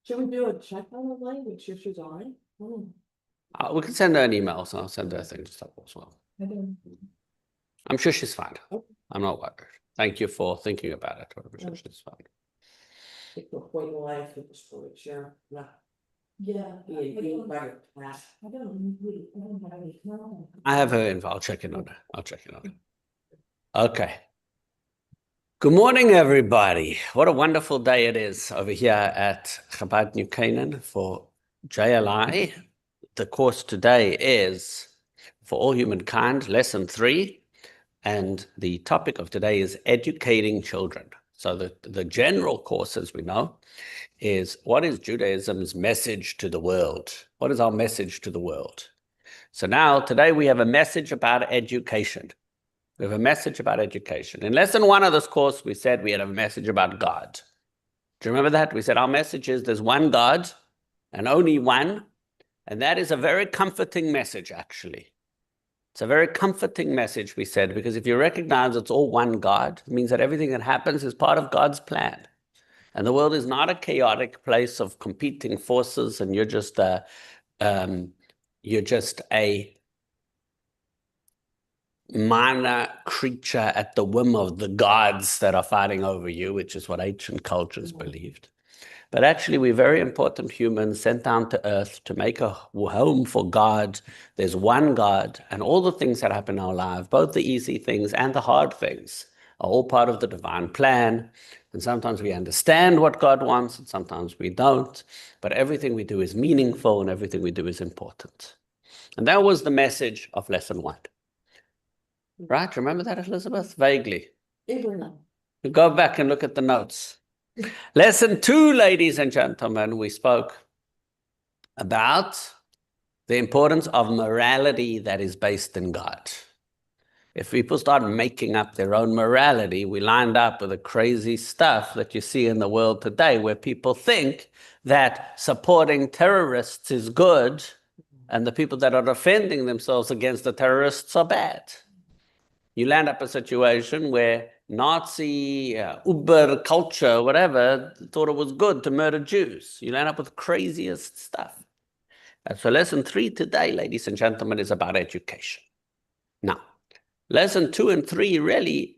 Should we do a check on the language if she's on it? We can send her an email, so I'll send her a thing to stop as well. I'm sure she's fine. Okay. I'm not worried. Thank you for thinking about it. I'm sure she's fine. It's a point in life with the storage, yeah. Yeah. I have her info. I'll check in on her. I'll check in on her. Okay. Good morning, everybody. What a wonderful day it is over here at Chabad New Canaan for JLI. The course today is For All Humankind, Lesson 3. And the topic of today is educating children. So the general course, as we know, is what is Judaism's message to the world? What is our message to the world? So now, today we have a message about education. We have a message about education. In lesson 1 of this course, we said we had a message about God. Do you remember that? We said our message is there's one God and only one. And that is a very comforting message, actually. It's a very comforting message, we said, because if you recognize it's all one God, it means that everything that happens is part of God's plan. And the world is not a chaotic place of competing forces, and you're just a minor creature at the whim of the gods that are fighting over you, which is what ancient cultures believed. But actually, we're very important humans sent down to earth to make a home for God. There's one God, and all the things that happen in our life, both the easy things and the hard things, are all part of the divine plan. And sometimes we understand what God wants, and sometimes we don't. But everything we do is meaningful, and everything we do is important. And that was the message of lesson 1. Right? Remember that, Elizabeth? Vaguely. You go back and look at the notes. Lesson 2, ladies and gentlemen, we spoke about the importance of morality that is based in God. If people start making up their own morality, we lined up with the crazy stuff that you see in the world today, where people think that supporting terrorists is good and the people that are defending themselves against the terrorists are bad. You land up a situation where Nazi, Uber culture, whatever, thought it was good to murder Jews. You land up with craziest stuff. And so lesson 3 today, ladies and gentlemen, is about education. Now, lesson 2 and 3 really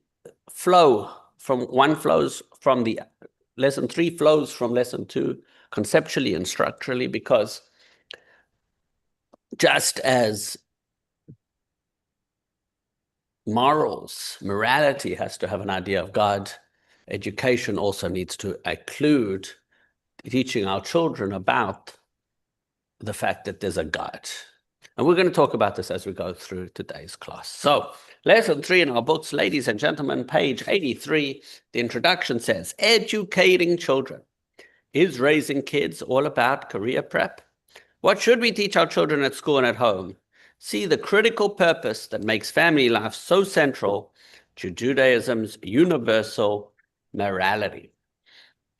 flows from lesson 3 flows from lesson 2 conceptually and structurally, because just as morality has to have an idea of God, education also needs to include teaching our children about the fact that there's a God. And we're going to talk about this as we go through today's class. So, lesson 3 in our books, ladies and gentlemen, page 83, the introduction says, educating children. Is raising kids all about career prep? What should we teach our children at school and at home? See the critical purpose that makes family life so central to Judaism's universal morality.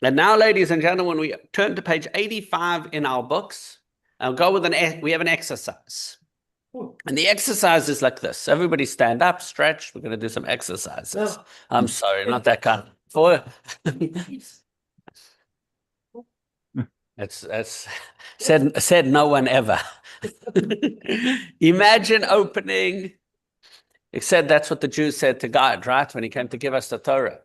And now, ladies and gentlemen, we turn to page 85 in our books. I'll go with we have an exercise. And the exercise is like this. Everybody stand up, stretch. We're going to do some exercises. I'm sorry, not that kind. It's said no one ever. Imagine opening, it said that's what the Jews said to God, right? When he came to give us the Torah.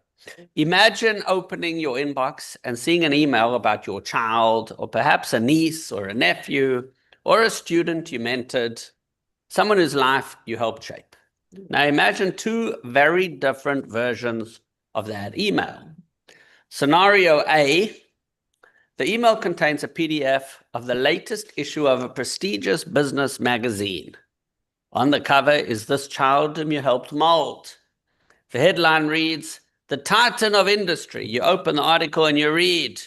Imagine opening your inbox and seeing an email about your child, or perhaps a niece or a nephew, or a student you mentored, someone whose life you helped shape. Now imagine 2 very different versions of that email. Scenario A, the email contains a PDF of the latest issue of a prestigious business magazine. On the cover is this child whom you helped mold. The headline reads, "The Titan of Industry." You open the article and you read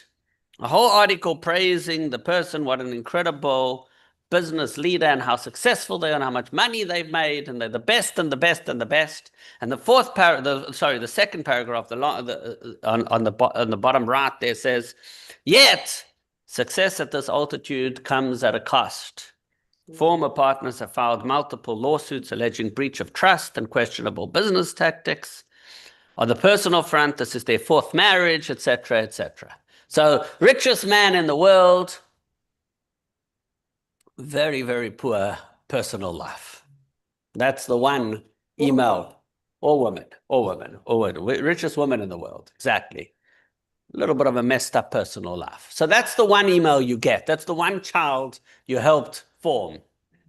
a whole article praising the person, what an incredible business leader and how successful they are and how much money they've made, and they're the best and the best and the best. And the second paragraph on the bottom right there says, "Yet, success at this altitude comes at a cost. Former partners have filed multiple lawsuits alleging breach of trust and questionable business tactics. On the personal front, this is their 4th marriage, etc., etc." So, richest man in the world, very, very poor personal life. That's the one email. Or woman, or woman, or woman. Richest woman in the world, exactly. A little bit of a messed up personal life. So that's the one email you get. That's the one child you helped form.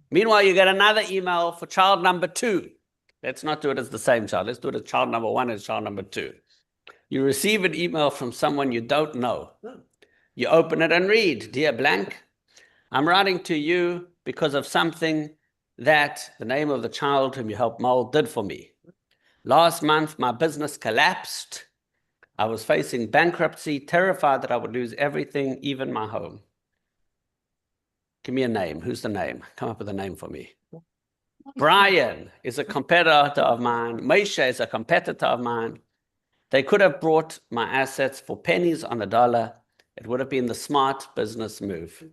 Meanwhile, you get another email for child number 2. Let's not do it as the same child. Let's do it as child number 1 and child number 2. You receive an email from someone you don't know. You open it and read, "Dear blank, I'm writing to you because of something that the name of the child whom you helped mold did for me. Last month, my business collapsed. I was facing bankruptcy, terrified that I would lose everything, even my home. Give me a name. Who's the name? Come up with a name for me. Brian is a competitor of mine. Meisha is a competitor of mine. They could have brought my assets for pennies on the dollar. It would have been the smart business move.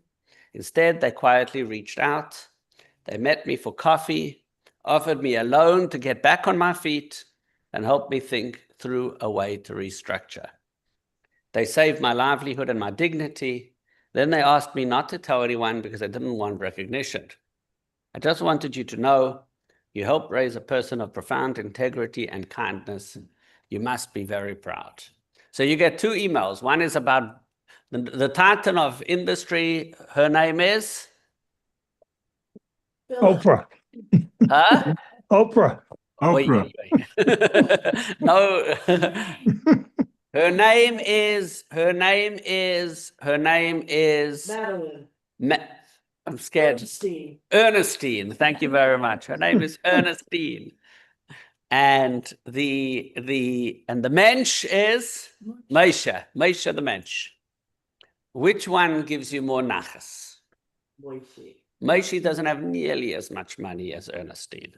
Instead, they quietly reached out. They met me for coffee, offered me a loan to get back on my feet, and helped me think through a way to restructure. They saved my livelihood and my dignity. Then they asked me not to tell anyone because I didn't want recognition. I just wanted you to know you helped raise a person of profound integrity and kindness. You must be very proud." So you get 2 emails. One is about the titan of industry. Her name is? Oprah. Huh? Oprah. Wait, Oprah. wait. No. Her name is Madeline. I'm scared. Ernestine. Ernestine. Thank you very much. Her name is Ernestine. And the mensch is Meisha. Meisha the mensch. Which one gives you more nachas? Moishi. Meisha doesn't have nearly as much money as Ernestine.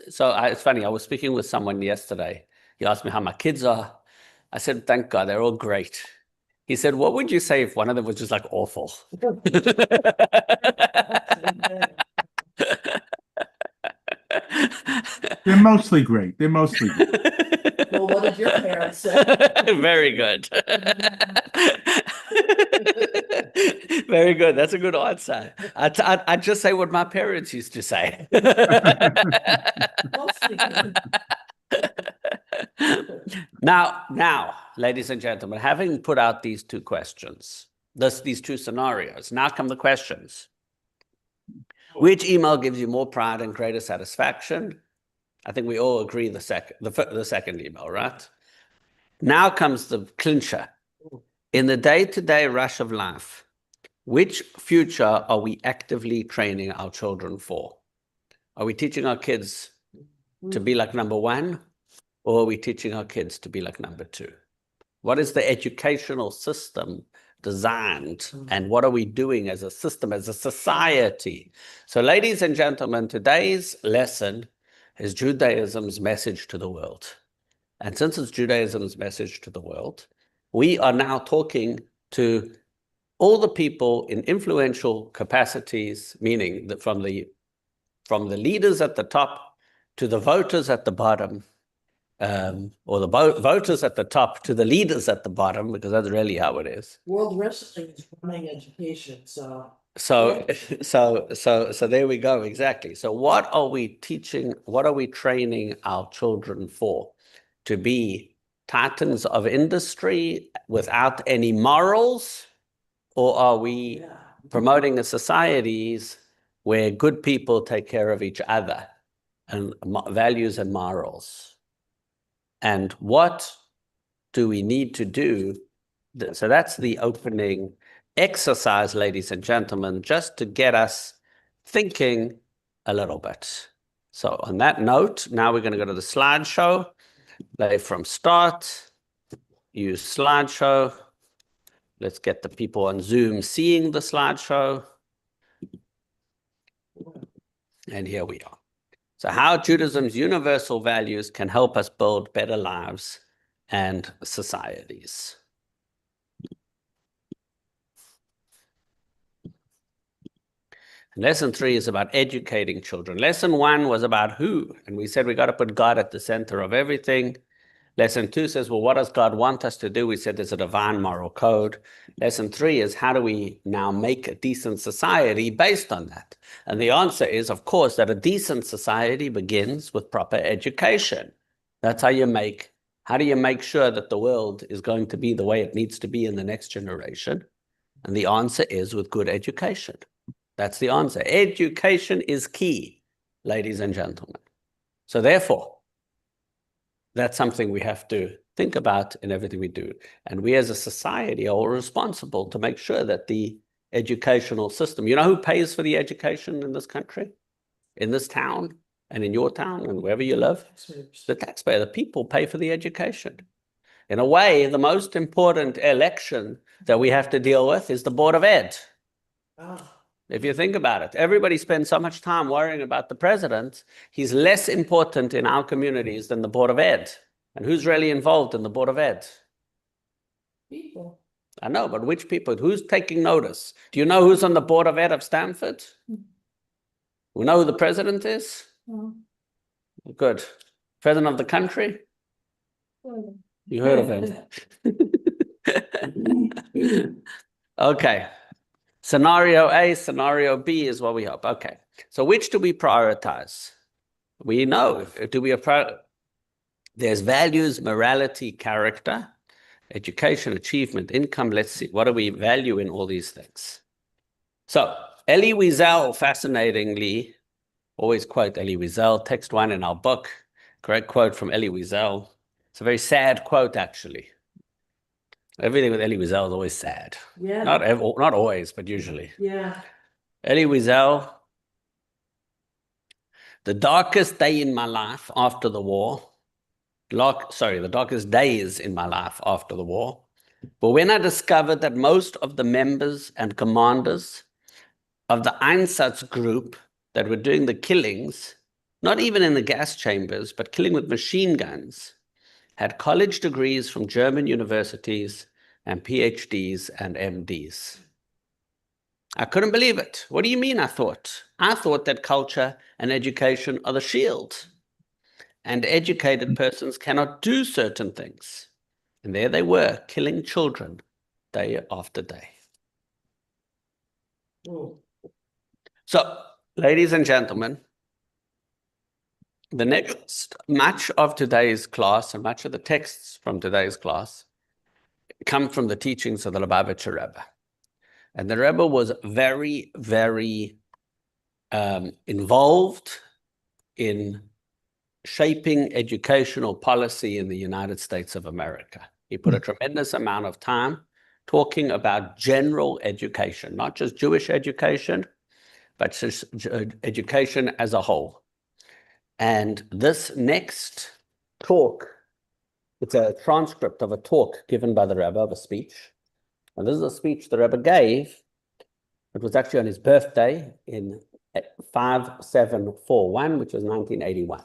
So it's funny, I was speaking with someone yesterday. He asked me how my kids are. I said, thank God, they're all great. He said, what would you say if one of them was just like awful? They're mostly great. They're mostly great. Well, what did your parents say? Very good. Very good. That's a good answer. I'd just say what my parents used to say. Mostly good. Now, ladies and gentlemen, having put out these 2 questions, these 2 scenarios, now come the questions. Which email gives you more pride and greater satisfaction? I think we all agree the second email, right? Now comes the clincher. In the day-to-day rush of life, which future are we actively training our children for? Are we teaching our kids to be like number 1, or are we teaching our kids to be like number 2? What is the educational system designed, and what are we doing as a system, as a society? So, ladies and gentlemen, today's lesson is Judaism's message to the world. And since it's Judaism's message to the world, we are now talking to all the people in influential capacities, meaning that from the leaders at the top to the voters at the bottom, or the voters at the top to the leaders at the bottom, because that's really how it is. World Wrestling is running education, So there we go, exactly. So what are we teaching, what are we training our children for? To be titans of industry without any morals? Or are we promoting a societies where good people take care of each other and values and morals? And what do we need to do? So that's the opening exercise, ladies and gentlemen, just to get us thinking a little bit. So on that note, now we're going to go to the slideshow. Play from start. Use slideshow. Let's get the people on Zoom seeing the slideshow. And here we are. So how Judaism's universal values can help us build better lives and societies. And lesson 3 is about educating children. Lesson 1 was about who, and we said we got to put God at the center of everything. Lesson 2 says, well, what does God want us to do? We said there's a divine moral code. Lesson 3 is, how do we now make a decent society based on that? And the answer is, of course, that a decent society begins with proper education. That's how do you make sure that the world is going to be the way it needs to be in the next generation? And the answer is with good education. That's the answer. Education is key, ladies and gentlemen. So therefore, that's something we have to think about in everything we do. And we as a society are responsible to make sure that the educational system, you know who pays for the education in this country, in this town, and in your town, and wherever you live? The taxpayer, the people pay for the education. In a way, the most important election that we have to deal with is the Board of Ed. If you think about it, everybody spends so much time worrying about the president. He's less important in our communities than the Board of Ed. And who's really involved in the Board of Ed? People. I know, but which people? Who's taking notice? Do you know who's on the Board of Ed of Stanford? We know who the president is? Good. President of the country? You heard of him. Okay. Scenario A, scenario B is what we hope. Okay. So which do we prioritize? We know. There's values, morality, character, education, achievement, income. Let's see. What do we value in all these things? So Elie Wiesel, fascinatingly, always quote Elie Wiesel, text 1 in our book. Great quote from Elie Wiesel. It's a very sad quote, actually. Everything with Elie Wiesel is always sad. Yeah. Not always, but usually. Yeah. Elie Wiesel, the darkest day in my life after the war, the darkest days in my life after the war, but when I discovered that most of the members and commanders of the Einsatz group that were doing the killings, not even in the gas chambers, but killing with machine guns, had college degrees from German universities and PhDs and MDs. I couldn't believe it. What do you mean, I thought? I thought that culture and education are the shield, and educated persons cannot do certain things. And there they were, killing children day after day. So, ladies and gentlemen, much of today's class and much of the texts from today's class come from the teachings of the Lubavitcher Rebbe. And the Rebbe was very, very involved in shaping educational policy in the United States of America. He put a tremendous amount of time talking about general education, not just Jewish education, but just education as a whole. And this next talk, it's a transcript of a talk given by the Rebbe, of a speech. And this is a speech the Rebbe gave. It was actually on his birthday in 5741, which was 1981.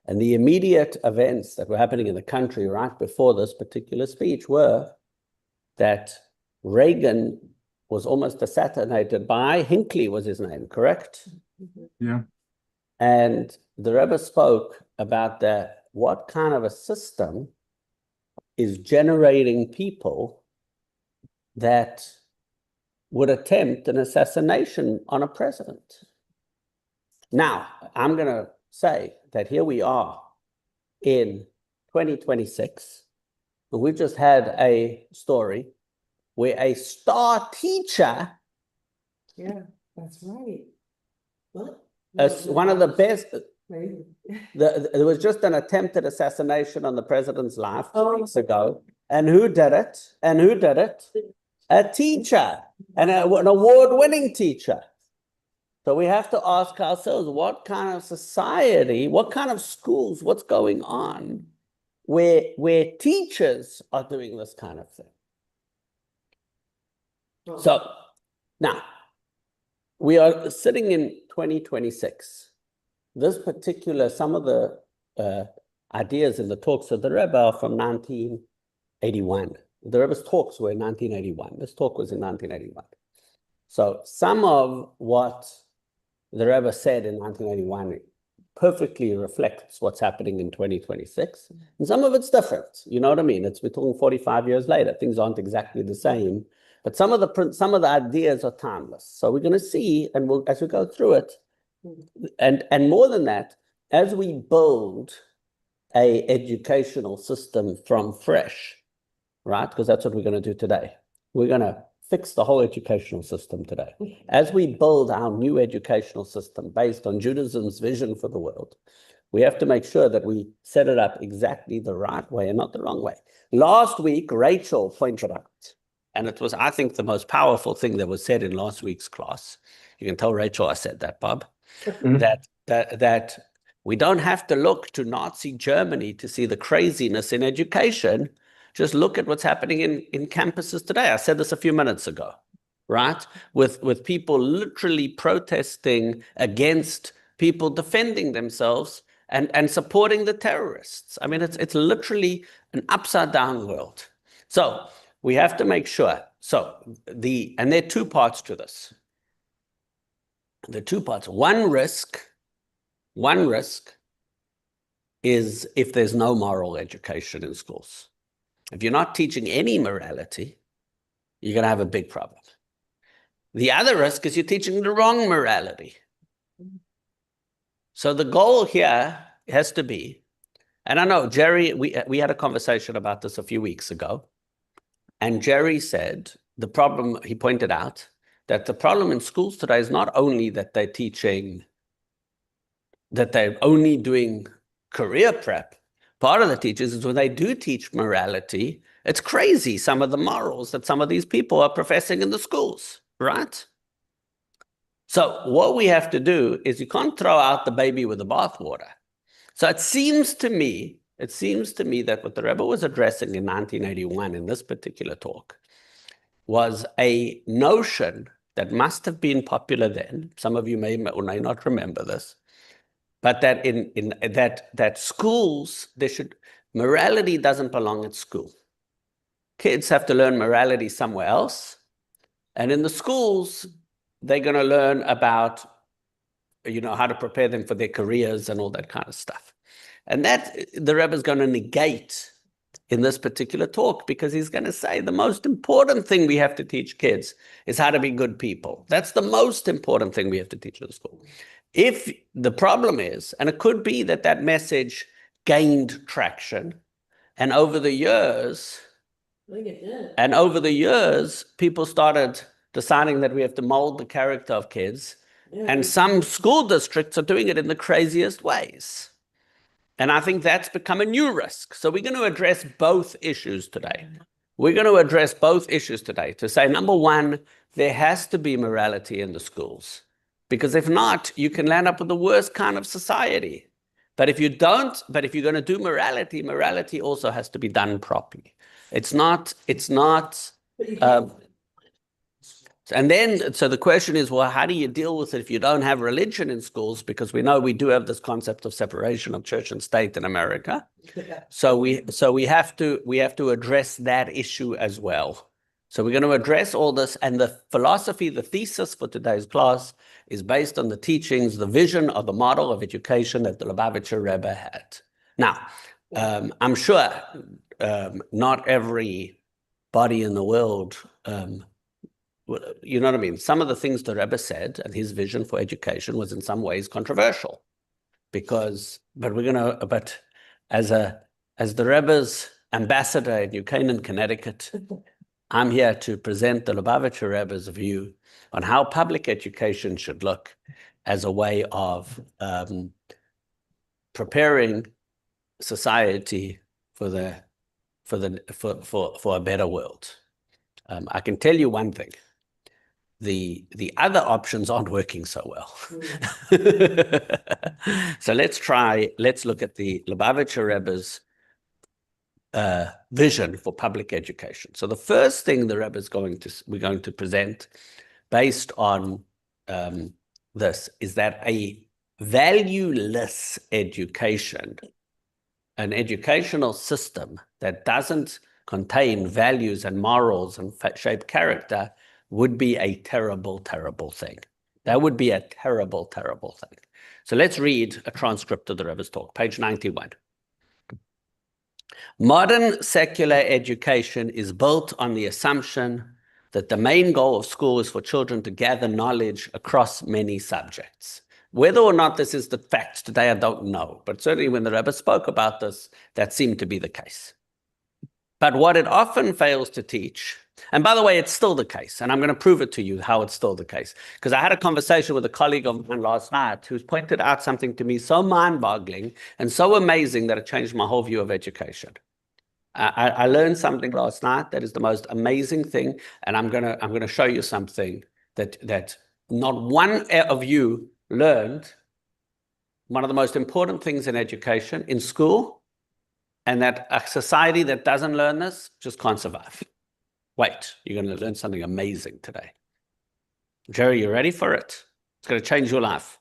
And the immediate events that were happening in the country right before this particular speech were that Reagan was almost assassinated by, Hinckley was his name, correct? Yeah. And the Rebbe spoke about what kind of a system is generating people that would attempt an assassination on a president. Now, I'm going to say that here we are in 2026, and we've just had a story where a star teacher, Yeah, that's right. What? as one of the best, Right. there was just an attempted assassination on the president's life 2 Oh. weeks ago. And who did it? And who did it? A teacher, and an award-winning teacher. So we have to ask ourselves, what kind of society, what kind of schools, what's going on where teachers are doing this kind of thing? So now, we are sitting in 2026. This particular, some of the ideas in the talks of the Rebbe are from 1981. The Rebbe's talks were in 1981. This talk was in 1981. So some of what the Rebbe said in 1981 perfectly reflects what's happening in 2026. And some of it's different. You know what I mean? We're talking 45 years later. Things aren't exactly the same. But some of the ideas are timeless. So we're going to see, and as we go through it, and more than that, as we build a educational system from fresh, right? Because that's what we're going to do today. We're going to fix the whole educational system today. As we build our new educational system based on Judaism's vision for the world, we have to make sure that we set it up exactly the right way and not the wrong way. Last week, Rachel pointed out, and it was, I think, the most powerful thing that was said in last week's class. You can tell Rachel I said that, Bob, that we don't have to look to Nazi Germany to see the craziness in education. Just look at what's happening in campuses today. I said this a few minutes ago, right? With people literally protesting against people defending themselves and supporting the terrorists. I mean, it's literally an upside down world. So we have to make sure. And there are two parts to this. The two parts. One risk is if there's no moral education in schools. If you're not teaching any morality, you're going to have a big problem. The other risk is you're teaching the wrong morality. So the goal here has to be, and I know Jerry, we had a conversation about this a few weeks ago, and Jerry said he pointed out that the problem in schools today is not only that they're only doing career prep. Part of the teachers is when they do teach morality, it's crazy, some of the morals that some of these people are professing in the schools, right? So what we have to do is you can't throw out the baby with the bathwater. So it seems to me that what the Rebbe was addressing in 1981 in this particular talk was a notion that must have been popular then. Some of you may or may not remember this. But that that schools, morality doesn't belong at school. Kids have to learn morality somewhere else. And in the schools, they're going to learn about, how to prepare them for their careers and all that kind of stuff. And that the Rebbe is going to negate in this particular talk, because he's going to say the most important thing we have to teach kids is how to be good people. That's the most important thing we have to teach in the school. If the problem is, and it could be that message gained traction, and over the years, people started deciding that we have to mold the character of kids, and some school districts are doing it in the craziest ways. And I think that's become a new risk. So we're going to address both issues today. To say, number one, there has to be morality in the schools. Because if not, you can land up with the worst kind of society. But if you're going to do morality also has to be done properly. And then, so the question is, well, how do you deal with it if you don't have religion in schools? Because we know we do have this concept of separation of church and state in America. So we have to address that issue as well. So we're going to address all this, and the philosophy, the thesis for today's class is based on the teachings, the vision of the model of education that the Lubavitcher Rebbe had. Now, I'm sure not everybody in the world, you know what I mean? Some of the things the Rebbe said and his vision for education was in some ways controversial, but as the Rebbe's ambassador in New Canaan, Connecticut, I'm here to present the Lubavitcher Rebbe's view on how public education should look as a way of preparing society for a better world. I can tell you one thing. The other options aren't working so well. So let's look at the Lubavitcher Rebbe's vision for public education. So the first thing the Rebbe we're going to present based on this is that a valueless education, an educational system that doesn't contain values and morals and shape character, would be a terrible, terrible thing. That would be a terrible, terrible thing. So let's read a transcript of the Rebbe's talk, page 91. Modern secular education is built on the assumption that the main goal of school is for children to gather knowledge across many subjects. Whether or not this is the fact today, I don't know. But certainly when the Rebbe spoke about this, that seemed to be the case. But what it often fails to teach, and by the way, it's still the case, and I'm going to prove it to you how it's still the case, because I had a conversation with a colleague of mine last night who's pointed out something to me so mind-boggling and so amazing that it changed my whole view of education. I learned something last night that is the most amazing thing, and I'm gonna show you something that not one of you learned. One of the most important things in education, in school, and that a society that doesn't learn this just can't survive. Wait, you're going to learn something amazing today. Jerry, you ready for it? It's going to change your life.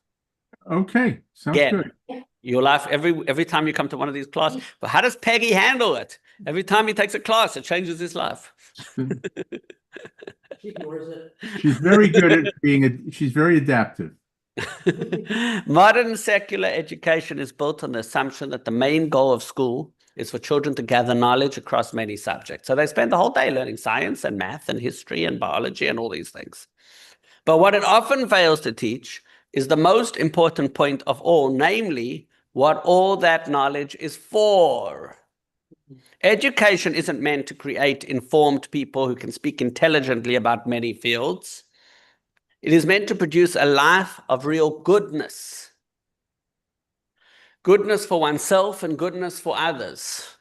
Okay, sounds Again, good. your life every time you come to one of these classes. But how does Peggy handle it? Every time he takes a class, it changes his life. She ignores it. She's very good at she's very adaptive. Modern secular education is built on the assumption that the main goal of school is for children to gather knowledge across many subjects. So they spend the whole day learning science and math and history and biology and all these things. But what it often fails to teach is the most important point of all, namely, what all that knowledge is for. Education isn't meant to create informed people who can speak intelligently about many fields. It is meant to produce a life of real goodness. Goodness for oneself and goodness for others.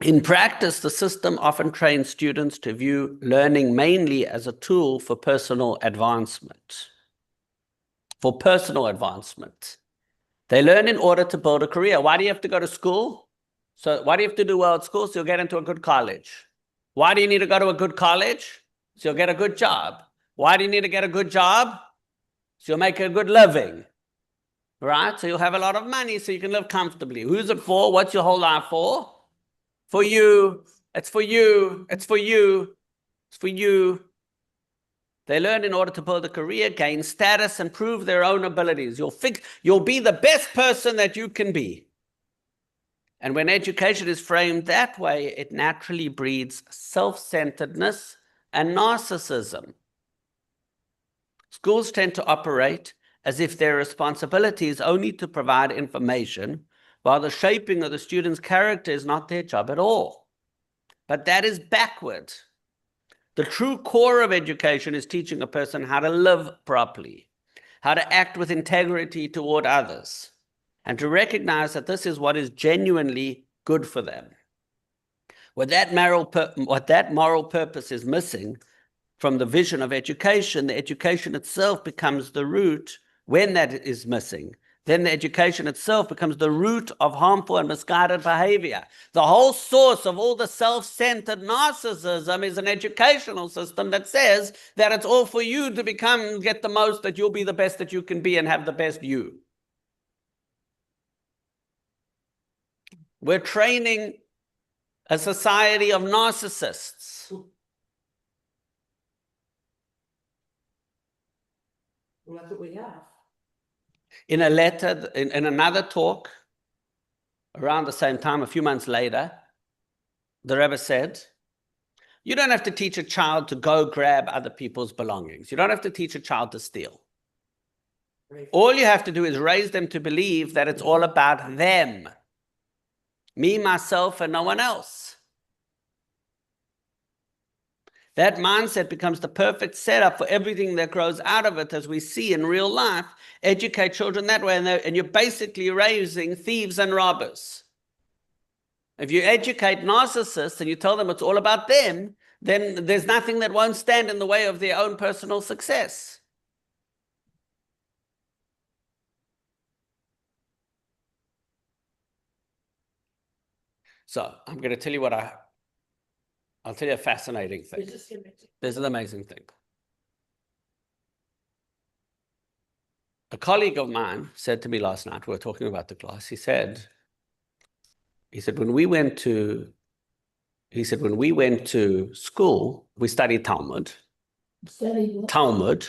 In practice, the system often trains students to view learning mainly as a tool for personal advancement. For personal advancement. They learn in order to build a career. Why do you have to go to school? So why do you have to do well at school? So you'll get into a good college. Why do you need to go to a good college? So you'll get a good job. Why do you need to get a good job? So you'll make a good living. Right? So you'll have a lot of money so you can live comfortably. Who's it for? What's your whole life for? For you. It's for you. It's for you. It's for you. They learn in order to build a career, gain status, and prove their own abilities. You'll be the best person that you can be. And when education is framed that way, it naturally breeds self-centeredness and narcissism. Schools tend to operate as if their responsibility is only to provide information, while the shaping of the student's character is not their job at all. But that is backward. The true core of education is teaching a person how to live properly, how to act with integrity toward others, and to recognize that this is what is genuinely good for them. What that moral purpose is missing from the vision of education, the education itself becomes the root. When that is missing, then the education itself becomes the root of harmful and misguided behavior. The whole source of all the self-centered narcissism is an educational system that says that it's all for you to get the most, that you'll be the best that you can be and have the best you. We're training a society of narcissists. Well, that's what we have. In a letter, in another talk, around the same time, a few months later, the Rebbe said, you don't have to teach a child to go grab other people's belongings. You don't have to teach a child to steal. Right. All you have to do is raise them to believe that it's all about them. Me, myself, and no one else. That mindset becomes the perfect setup for everything that grows out of it, as we see in real life. Educate children that way, and you're basically raising thieves and robbers. If you educate narcissists and you tell them it's all about them, then there's nothing that won't stand in the way of their own personal success. So I'm going to tell you I'll tell you a fascinating thing. It's just amazing. This is an amazing thing. A colleague of mine said to me last night, we were talking about the class, he said, when we went to school, we studied Talmud. Study what? Talmud.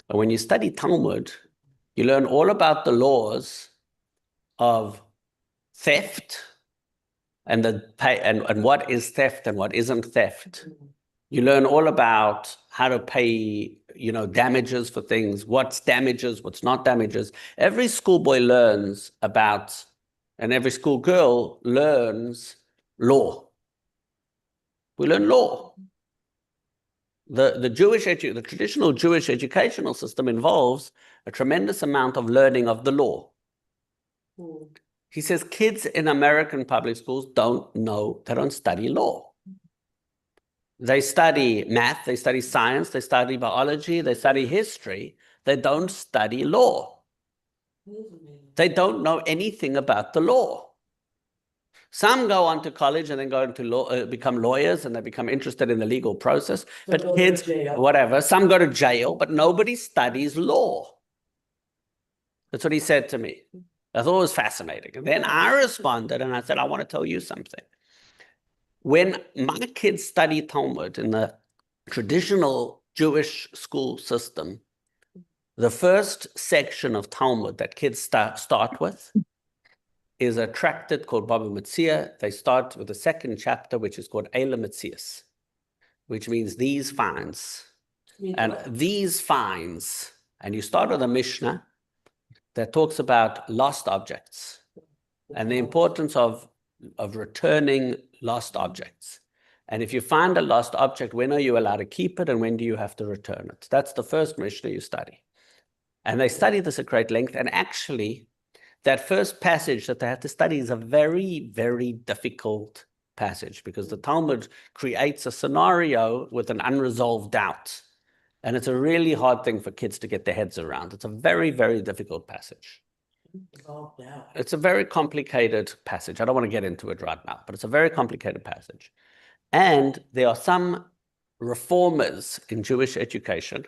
But when you study Talmud, you learn all about the laws of theft and what is theft and what isn't theft. You learn all about how to pay, damages for things, what's damages, what's not damages. Every schoolboy learns about, and every schoolgirl learns law. We learn law. The traditional Jewish educational system involves a tremendous amount of learning of the law. He says kids in American public schools they don't study law. They study math, they study science, they study biology, they study history. They don't study law. They don't know anything about the law. Some go on to college and then go into law, become lawyers, and they become interested in the legal process. But kids, whatever, some go to jail, but nobody studies law. That's what he said to me. I thought it was fascinating. And then I responded and I said, I want to tell you something. When my kids study Talmud in the traditional Jewish school system, the first section of Talmud that kids start with is a tractate called Baba Metzia. They start with the second chapter, which is called Eila Metzias, which means these finds. And these finds, and you start with a Mishnah that talks about lost objects and the importance of returning lost objects. And if you find a lost object, when are you allowed to keep it and when do you have to return it? That's the first Mishnah you study. And they study this at great length. And actually, that first passage that they have to study is a very, very difficult passage because the Talmud creates a scenario with an unresolved doubt. And it's a really hard thing for kids to get their heads around. It's a very, very difficult passage. It's a very complicated passage. I don't want to get into it right now, but it's a very complicated passage. And there are some reformers in Jewish education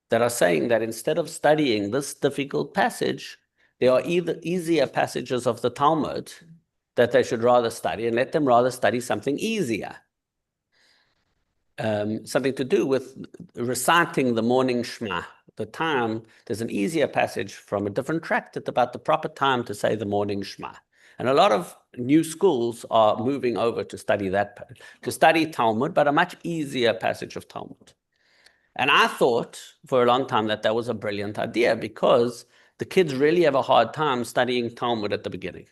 that are saying that instead of studying this difficult passage, there are either easier passages of the Talmud that they should rather study and let them rather study something easier. Something to do with reciting the morning Shema. The time, there's an easier passage from a different tractate about the proper time to say the morning Shema. And a lot of new schools are moving over to study Talmud, but a much easier passage of Talmud. And I thought for a long time that was a brilliant idea because the kids really have a hard time studying Talmud at the beginning.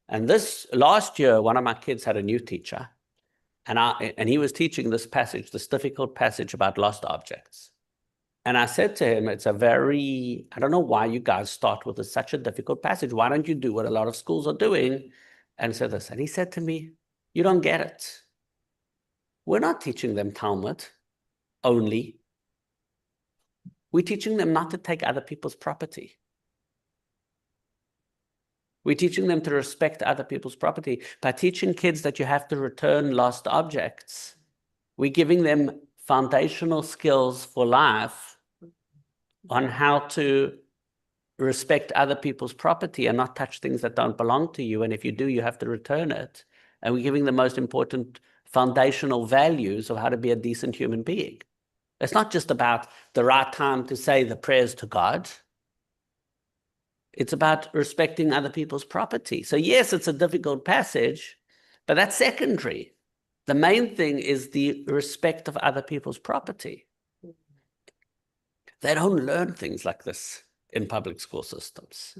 And last year, one of my kids had a new teacher, and he was teaching this difficult passage about lost objects. And I said to him, I don't know why you guys start with such a difficult passage. Why don't you do what a lot of schools are doing? And said this. And he said to me, you don't get it. We're not teaching them Talmud only. We're teaching them not to take other people's property. We're teaching them to respect other people's property. By teaching kids that you have to return lost objects, we're giving them foundational skills for life on how to respect other people's property and not touch things that don't belong to you. And if you do, you have to return it. And we're giving the most important foundational values of how to be a decent human being. It's not just about the right time to say the prayers to God. It's about respecting other people's property. So yes, it's a difficult passage, but that's secondary. The main thing is the respect of other people's property. They don't learn things like this in public school systems.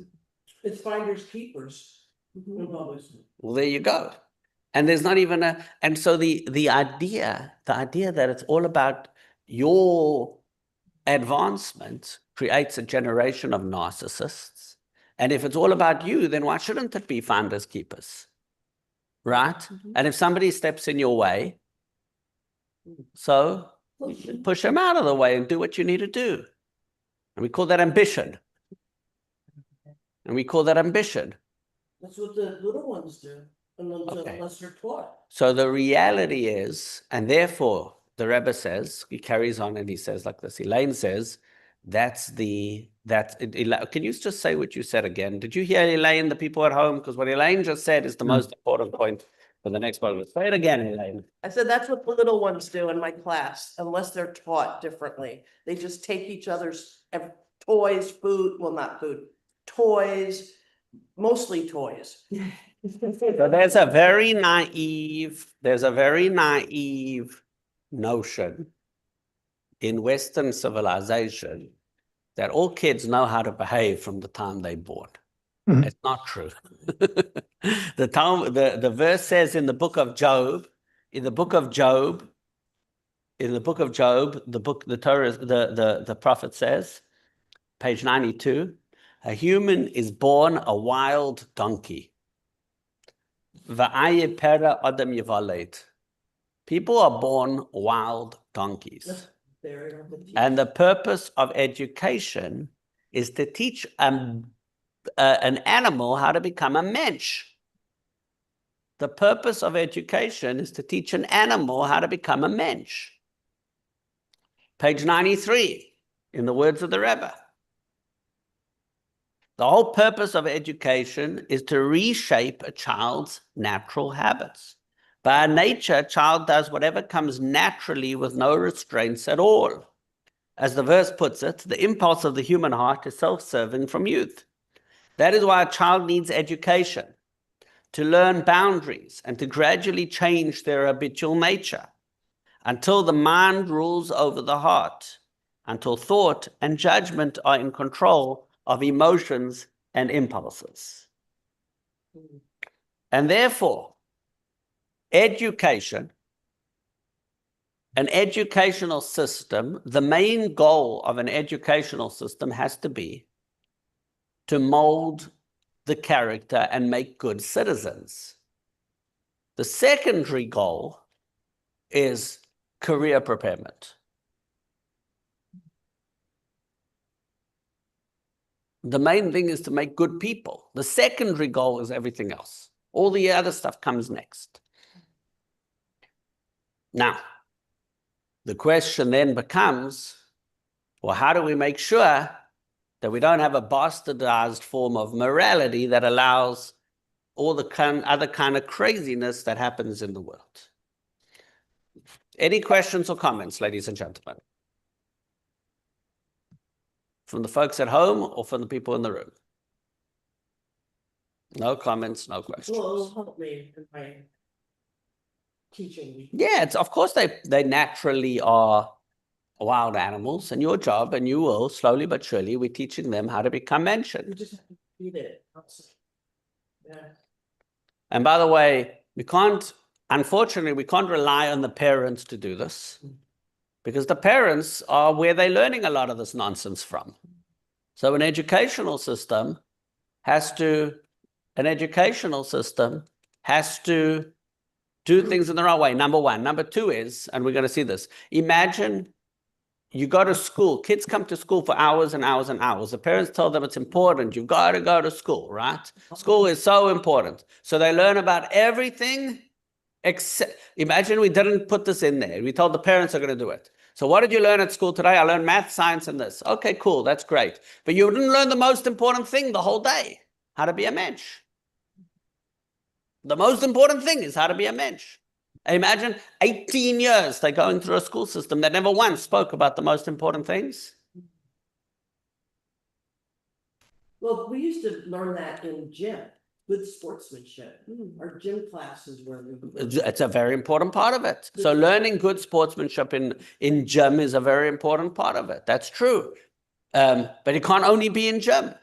It's finders keepers. Well, there you go. And there's not even and so the idea that it's all about your advancement creates a generation of narcissists. And if it's all about you, then why shouldn't it be finders keepers? Right? Mm-hmm. And if somebody steps in your way, so push them out of the way and do what you need to do. And we call that ambition. That's what the little ones do, unless they're taught. So the reality is, and therefore the Rebbe says, he carries on and he says like this, Elaine says, can you just say what you said again? Did you hear Elaine, the people at home? Because what Elaine just said is the most important point for the next part. Say it again, Elaine. I said that's what the little ones do in my class, unless they're taught differently. They just take each other's toys, food, well, not food, toys, mostly toys. So there's a very naive notion in Western civilization that all kids know how to behave from the time they're born. Mhm. It's not true. The verse says in the book of Job, the prophet says, page 92, a human is born a wild donkey. Va'ayipera adam yivaled. People are born wild donkeys. And the purpose of education is to teach an animal how to become a mensch. The purpose of education is to teach an animal how to become a mensch. Page 93, in the words of the Rebbe. The whole purpose of education is to reshape a child's natural habits. By nature, a child does whatever comes naturally with no restraints at all. As the verse puts it, the impulse of the human heart is self-serving from youth. That is why a child needs education, to learn boundaries and to gradually change their habitual nature until the mind rules over the heart, until thought and judgment are in control of emotions and impulses. And therefore, education, an educational system, the main goal of an educational system has to be to mold the character and make good citizens. The secondary goal is career preparement. The main thing is to make good people. The secondary goal is everything else. All the other stuff comes next. Now, the question then becomes, well, how do we make sure that we don't have a bastardized form of morality that allows all the other kind of craziness that happens in the world? Any questions or comments, ladies and gentlemen? From the folks at home or from the people in the room? No comments, no questions. Well, it'll help me in my teaching. Yeah, of course they naturally are wild animals, and your job, and you will, slowly but surely, we're teaching them how to become You mentioned. just have to feed it. Yeah. And by the way, unfortunately, we can't rely on the parents to do this, because the parents are where they're learning a lot of this nonsense from. So an educational system has to do things in the right way, number one. Number two is, and we're going to see this, imagine you go to school, kids come to school for hours and hours and hours. The parents tell them it's important, you've got to go to school, right? School is so important. So they learn about everything except, imagine we didn't put this in there. We told the parents are going to do it. So what did you learn at school today? I learned math, science, and this. Okay, cool, that's great. But you didn't learn the most important thing the whole day, how to be a mensch. The most important thing is how to be a mensch. Imagine 18 years they're going through a school system that never once spoke about the most important things. Well, we used to learn that in gym, good sportsmanship. Our gym classes were. It's a very important part of it. So learning good sportsmanship in gym is a very important part of it. That's true. But it can't only be in gym.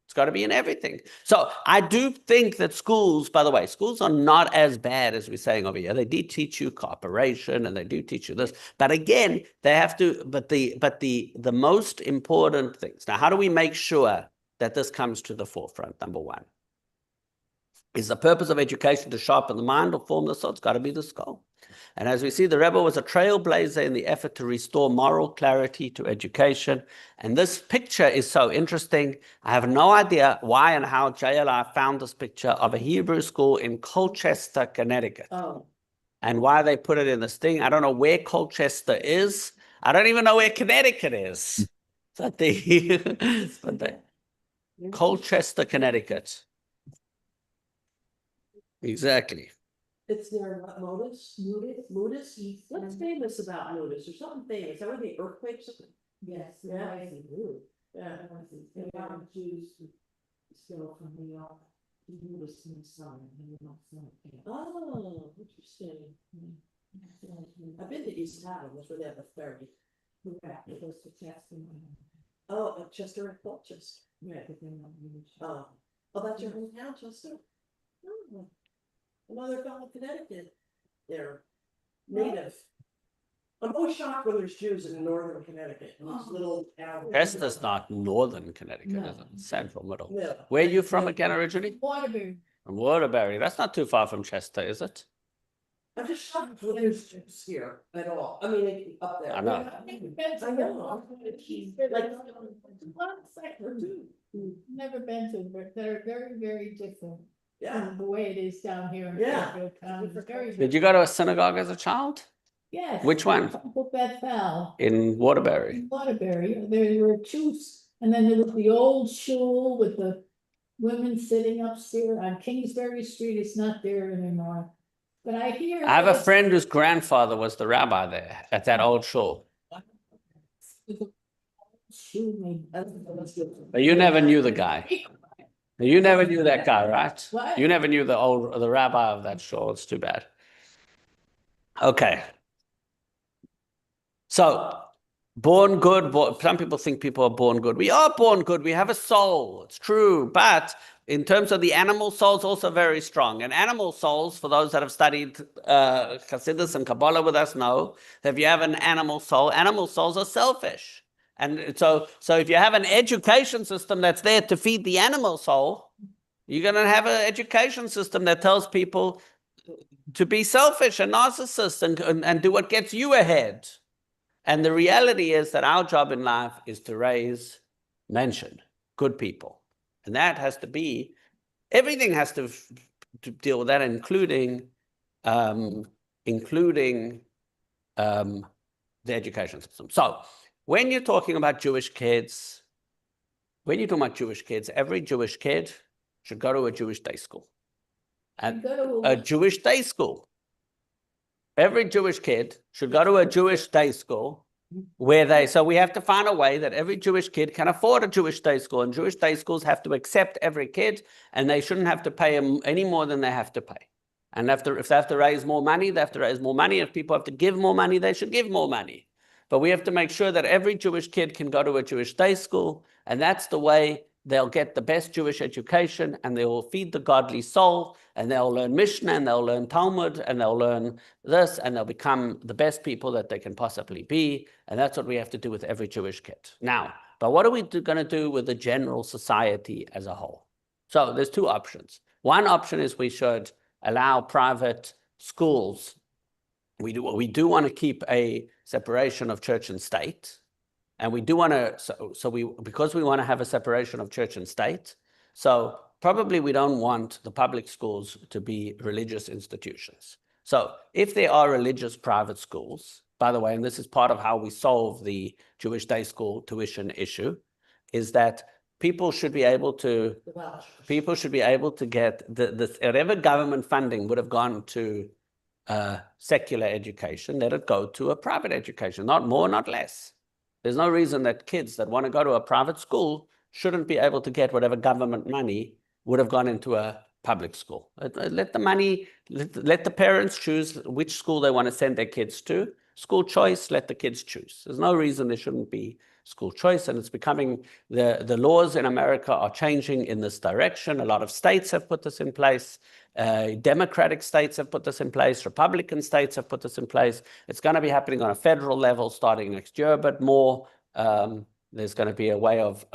It's got to be in everything. So I do think that schools, by the way, schools are not as bad as we're saying over here. They do teach you cooperation and they do teach you this. But again, they have to, but the most important things. Now, how do we make sure that this comes to the forefront? Number one, is the purpose of education to sharpen the mind or form the soul? It's got to be this goal. And as we see, the Rebbe was a trailblazer in the effort to restore moral clarity to education. And this picture is so interesting. I have no idea why and how JLI found this picture of a Hebrew school in Colchester, Connecticut. Oh. And why they put it in this thing. I don't know where Colchester is. I don't even know where Connecticut is. But Colchester, Connecticut. Exactly. It's near what, Modus? Modus? What's famous about Modus? There's something famous. Is that where the earthquakes? Yes, Yeah. Yeah. They want Jews to go from New York to Buddhist in the summer, and they don't sell it there. Oh, interesting. I've been to East Haven, that's where they have the ferry. Correct, it goes to Chester. Oh, Chester and Colchester. Right, but they're not really. Oh, that's your hometown, Chester? Oh. Another fellow Connecticut. They're native. I'm always shocked when there's Jews in northern Connecticut, in these little towns. Chester's not northern Connecticut, No. is it? Central, middle. Yeah. Where are you from again originally? Waterbury. From Waterbury. That's not too far from Chester, is it? I'm just shocked when there's Jews here at all. I mean, up there. I know. I know. Like, one sector too. Never been to, but they're very, very different. Yeah. From the way it is down here in Yeah. Fairfield County. It's very Did you go to a synagogue as a child? Yes. Which one? Temple Bethel. In Waterbury. In Waterbury, there were two, and then there was the old shul with the women sitting upstairs on Kingsbury Street. It's not there anymore. But I hear. I have a friend whose grandfather was the rabbi there at that old shul. Shul maybe. That's good. But you never knew the guy. You never knew that guy, right? What? You never knew the rabbi of that shul. It's too bad. Okay. So, born good. Some people think people are born good. We are born good. We have a soul. It's true. But in terms of the animal soul's also very strong. And animal souls, for those that have studied Hasidus and Kabbalah with us, know that if you have an animal souls are selfish. And so if you have an education system that's there to feed the animal soul, you're going to have an education system that tells people to be selfish and narcissists and do what gets you ahead. And the reality is that our job in life is to raise good people. And that has to be, everything has to deal with that, including the education system. So when you're talking about Jewish kids, every Jewish kid should go to a Jewish day school. And a Jewish day school. Every Jewish kid should go to a Jewish day school so we have to find a way that every Jewish kid can afford a Jewish day school, and Jewish day schools have to accept every kid, and they shouldn't have to pay them any more than they have to pay. And if they have to raise more money, they have to raise more money. If people have to give more money, they should give more money. But we have to make sure that every Jewish kid can go to a Jewish day school, and that's the way they'll get the best Jewish education, and they will feed the godly soul, and they'll learn Mishnah, and they'll learn Talmud, and they'll learn this, and they'll become the best people that they can possibly be. And that's what we have to do with every Jewish kid. Now, but what are we going to do with the general society as a whole? So there's two options. One option is we should allow private schools. We do want to keep a separation of church and state. And we do want to, because we want to have a separation of church and state, so probably we don't want the public schools to be religious institutions. So if there are religious private schools, by the way, and this is part of how we solve the Jewish day school tuition issue, is that people should be able to get whatever government funding would have gone to secular education, let it go to a private education, not more, not less. There's no reason that kids that want to go to a private school shouldn't be able to get whatever government money would have gone into a public school. Let the parents choose which school they want to send their kids to. School choice, let the kids choose. There's no reason there shouldn't be school choice, and it's becoming, the laws in America are changing in this direction. A lot of states have put this in place. Democratic states have put this in place. Republican states have put this in place. It's going to be happening on a federal level starting next year, but more. There's going to be a way of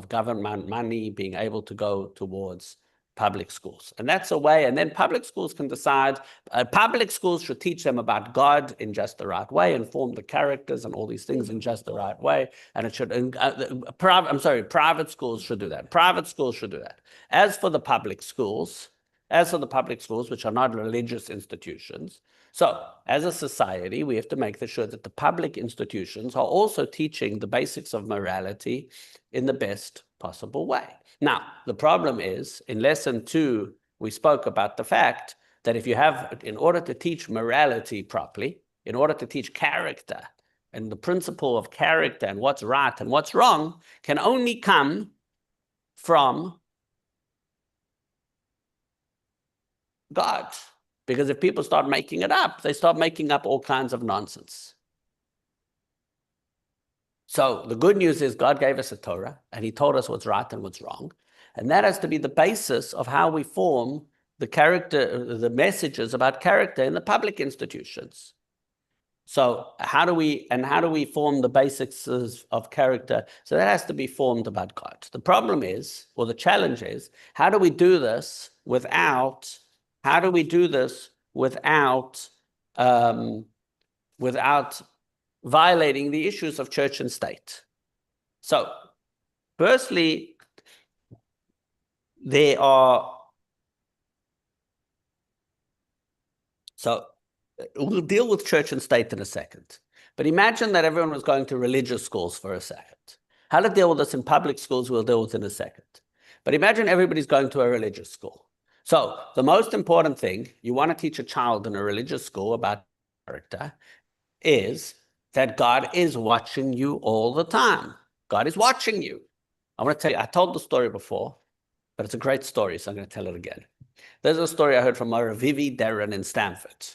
government money being able to go towards public schools. And that's a way, and then public schools can decide, public schools should teach them about God in just the right way and form the characters and all these things in just the right way. And it should, private schools should do that. Private schools should do that. As for the public schools, which are not religious institutions, so as a society, we have to make sure that the public institutions are also teaching the basics of morality in the best possible way. Now, the problem is, in lesson 2, we spoke about the fact that if you have, in order to teach morality properly, in order to teach character, and the principle of character and what's right and what's wrong can only come from God. Because if people start making it up, they start making up all kinds of nonsense. So the good news is God gave us a Torah, and he told us what's right and what's wrong. And that has to be the basis of how we form the character, the messages about character in the public institutions. So how do we form the basics of character? So that has to be formed about God. The problem is, or the challenge is, how do we do this without violating the issues of church and state? So, firstly, we'll deal with church and state in a second. But imagine that everyone was going to religious schools for a second. How to deal with this in public schools, we'll deal with in a second. But imagine everybody's going to a religious school. So the most important thing you want to teach a child in a religious school about character is that God is watching you all the time. God is watching you. I want to tell you, I told the story before, but it's a great story, so I'm going to tell it again. There's a story I heard from Mara Vivi Darren in Stanford.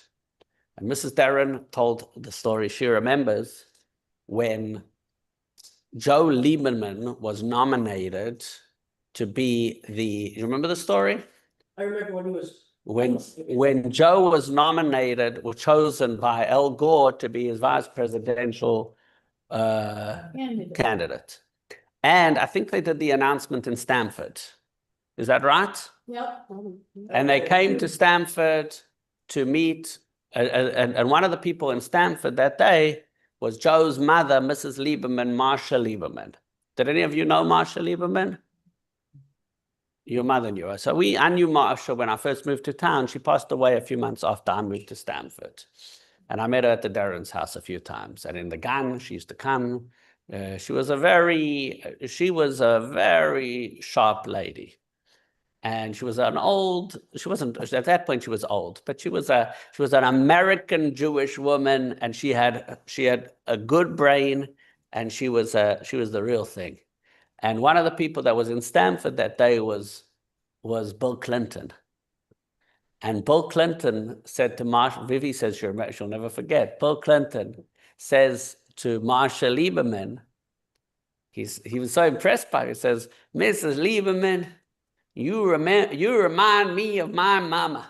And Mrs. Darren told the story. She remembers when Joe Lieberman was nominated to be you remember the story? I remember when he was. When Joe was nominated or chosen by Al Gore to be his vice presidential candidate. And I think they did the announcement in Stanford. Is that right? Yep. And they came to Stanford to meet, and one of the people in Stanford that day was Joe's mother, Mrs. Lieberman, Marsha Lieberman. Did any of you know Marsha Lieberman? Your mother knew her. So I knew Marsha when I first moved to town. She passed away a few months after I moved to Stanford. And I met her at the Darren's house a few times. And in the gun, she used to come. She was a very sharp lady. And she was at that point she was old, but she was an American Jewish woman, and she had a good brain, and she was the real thing. And one of the people that was in Stanford that day was Bill Clinton. And Bill Clinton said to Marsha, Vivi says she'll never forget, Bill Clinton says to Marsha Lieberman, he was so impressed by her, he says, Mrs. Lieberman, you remind me of my mama.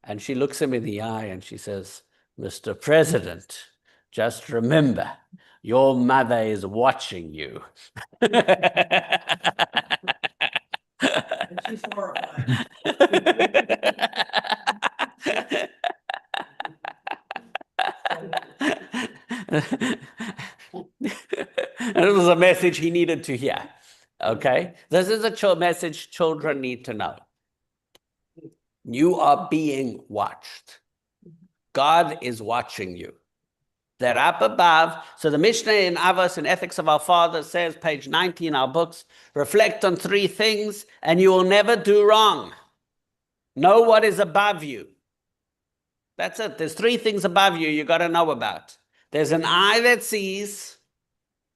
And she looks him in the eye and she says, Mr. President, just remember, your mother is watching you. She's horrified. And it was a message he needed to hear. Okay? This is a message children need to know. You are being watched. God is watching you. They're up above. So the Mishnah in Avos and Ethics of Our Fathers says, page 90 in our books, reflect on 3 things and you will never do wrong. Know what is above you. That's it. There's 3 things above you got to know about. There's an eye that sees,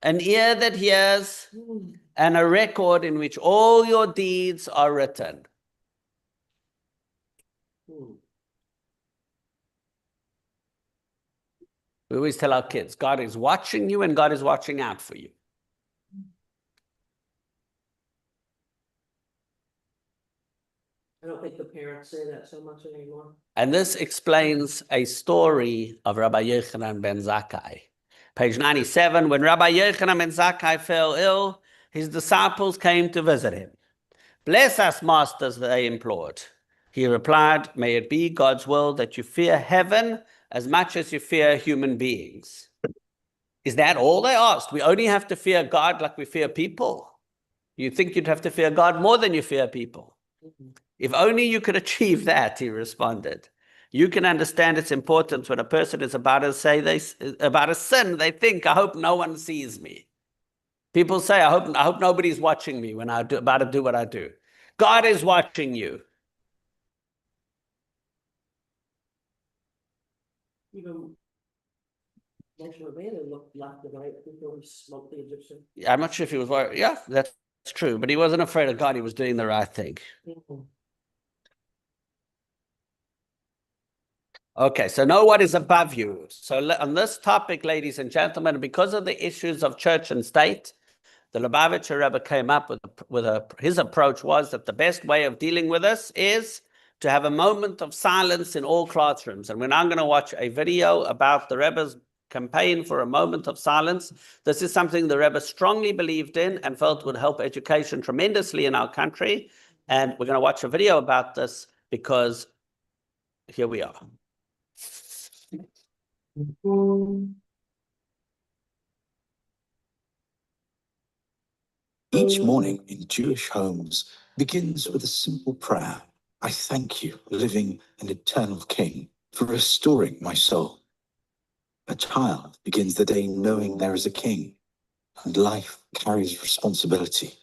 an ear that hears, and a record in which all your deeds are written. We always tell our kids, God is watching you and God is watching out for you. I don't think the parents say that so much anymore. And this explains a story of Rabbi Yochanan ben Zakkai. Page 97, when Rabbi Yochanan ben Zakkai fell ill, his disciples came to visit him. Bless us, masters, they implored. He replied, may it be God's will that you fear heaven as much as you fear human beings. Is that all they asked? We only have to fear God like we fear people. You think you'd have to fear God more than you fear people. If only you could achieve that, he responded. You can understand its importance when a person is about to say about a sin. They think, I hope no one sees me. People say, I hope nobody's watching me when I'm about to do what I do. God is watching you. Even Moshe Rabbeinu looked left and right before he smoked the Egyptian. I'm not sure if he was worried. Yeah, that's true. But he wasn't afraid of God. He was doing the right thing. Okay, so know what is above you. So on this topic, ladies and gentlemen, because of the issues of church and state, the Lubavitcher Rebbe came up his approach was that the best way of dealing with this is to have a moment of silence in all classrooms. And we're now going to watch a video about the Rebbe's campaign for a moment of silence. This is something the Rebbe strongly believed in and felt would help education tremendously in our country. And we're going to watch a video about this because here we are. Each morning in Jewish homes begins with a simple prayer. I thank you, living and eternal King, for restoring my soul. A child begins the day knowing there is a king, and life carries responsibility.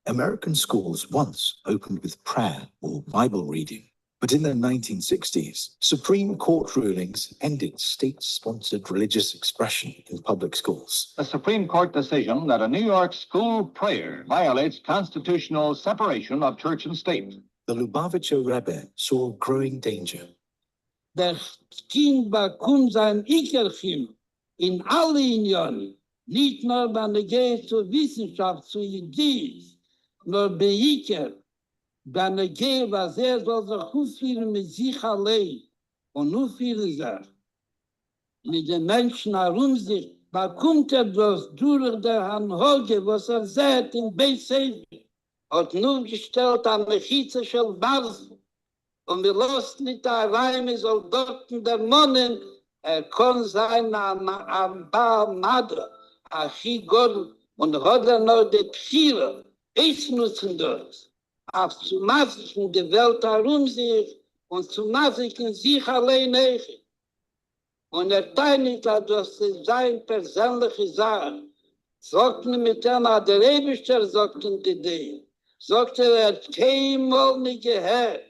American schools once opened with prayer or Bible reading, but in the 1960s, Supreme Court rulings ended state-sponsored religious expression in public schools. A Supreme Court decision that a New York school prayer violates constitutional separation of church and state. The Lubavitcher Rebbe saw growing danger. Der Kind bekommt sein Ikerchen in alle Unionen, nicht nur wenn geht zur Wissenschaft, zu Ideen, nur bei Iker, wenn geht, was soll sich aufführen mit sich allein und aufführen sich mit den Menschen herum sich, bekommt das durch der Anhoge, was sieht in Beisevi, hat nur gestellt an mechizische Barsen. Und wir lassen nicht alleine Soldaten der Monnen, kann sein am Baal Madra, Achigor, und hat noch die Pschiere, ich nutzen das, auf zu massigen die Welt herum sich und zu massigen sich allein eichen. Und teilt, dass es sein persönliche Sache. Sagt mir mit einer der Ewigster, sagt die Idee. Sagt hat keinmal nicht gehört.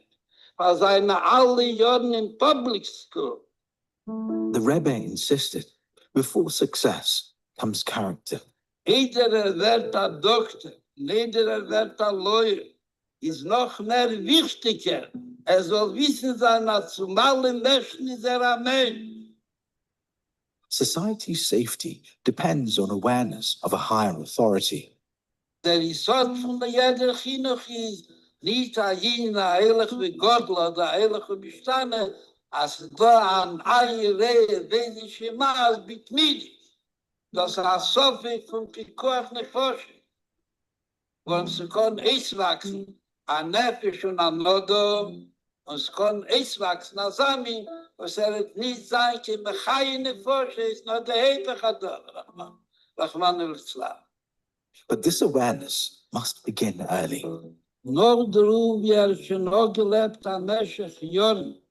For seine alle Jahren in public school. The Rebbe insisted, before success comes character. Jeder wird ein Doktor, jeder wird ein Lawyer, ist noch mehr wichtiger. Soll wissen sein, dass zum allen Menschen ist ein Mensch. Society's safety depends on awareness of a higher authority. Der Resort von jeder Chinuch ist, nicht ein Heilig wie Gott oder Heilig wie Bestanden, als da an eine Reihe wesentliche Maß bitmidig. Das ist so viel von Pikuach nicht forschen. Und sie können es wachsen, an Nefisch und an Nodom, und sie können es wachsen, an Sami, was wird nicht sein, die Mechaine forschen, ist nur der Hebech Adon, Rachman al-Islam. But this awareness must begin early. Noch darum, wie schon noch gelebt an Meschech Jahren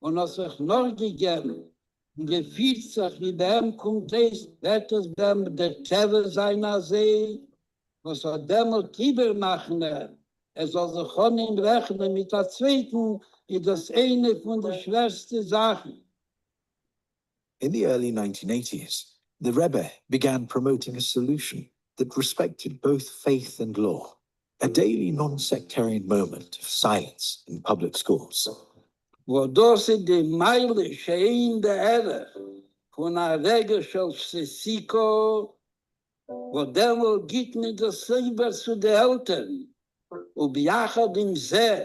und sich noch gegeben und gefühlt sich, wie dem kommt es, wird es dem der Tewe seiner See, was dem Kieber machen soll sich auch nicht rechnen mit der Zweiten, ist das eine von den schwersten Sachen. In the early 1980s, the Rebbe began promoting a solution that respected both faith and law. A daily non-sectarian moment of silence in public schools. Wo das die Meile schein der Erde von einer Regel של Sisiko, wo demol gibt mir das selber zu den Eltern. Und biachad im See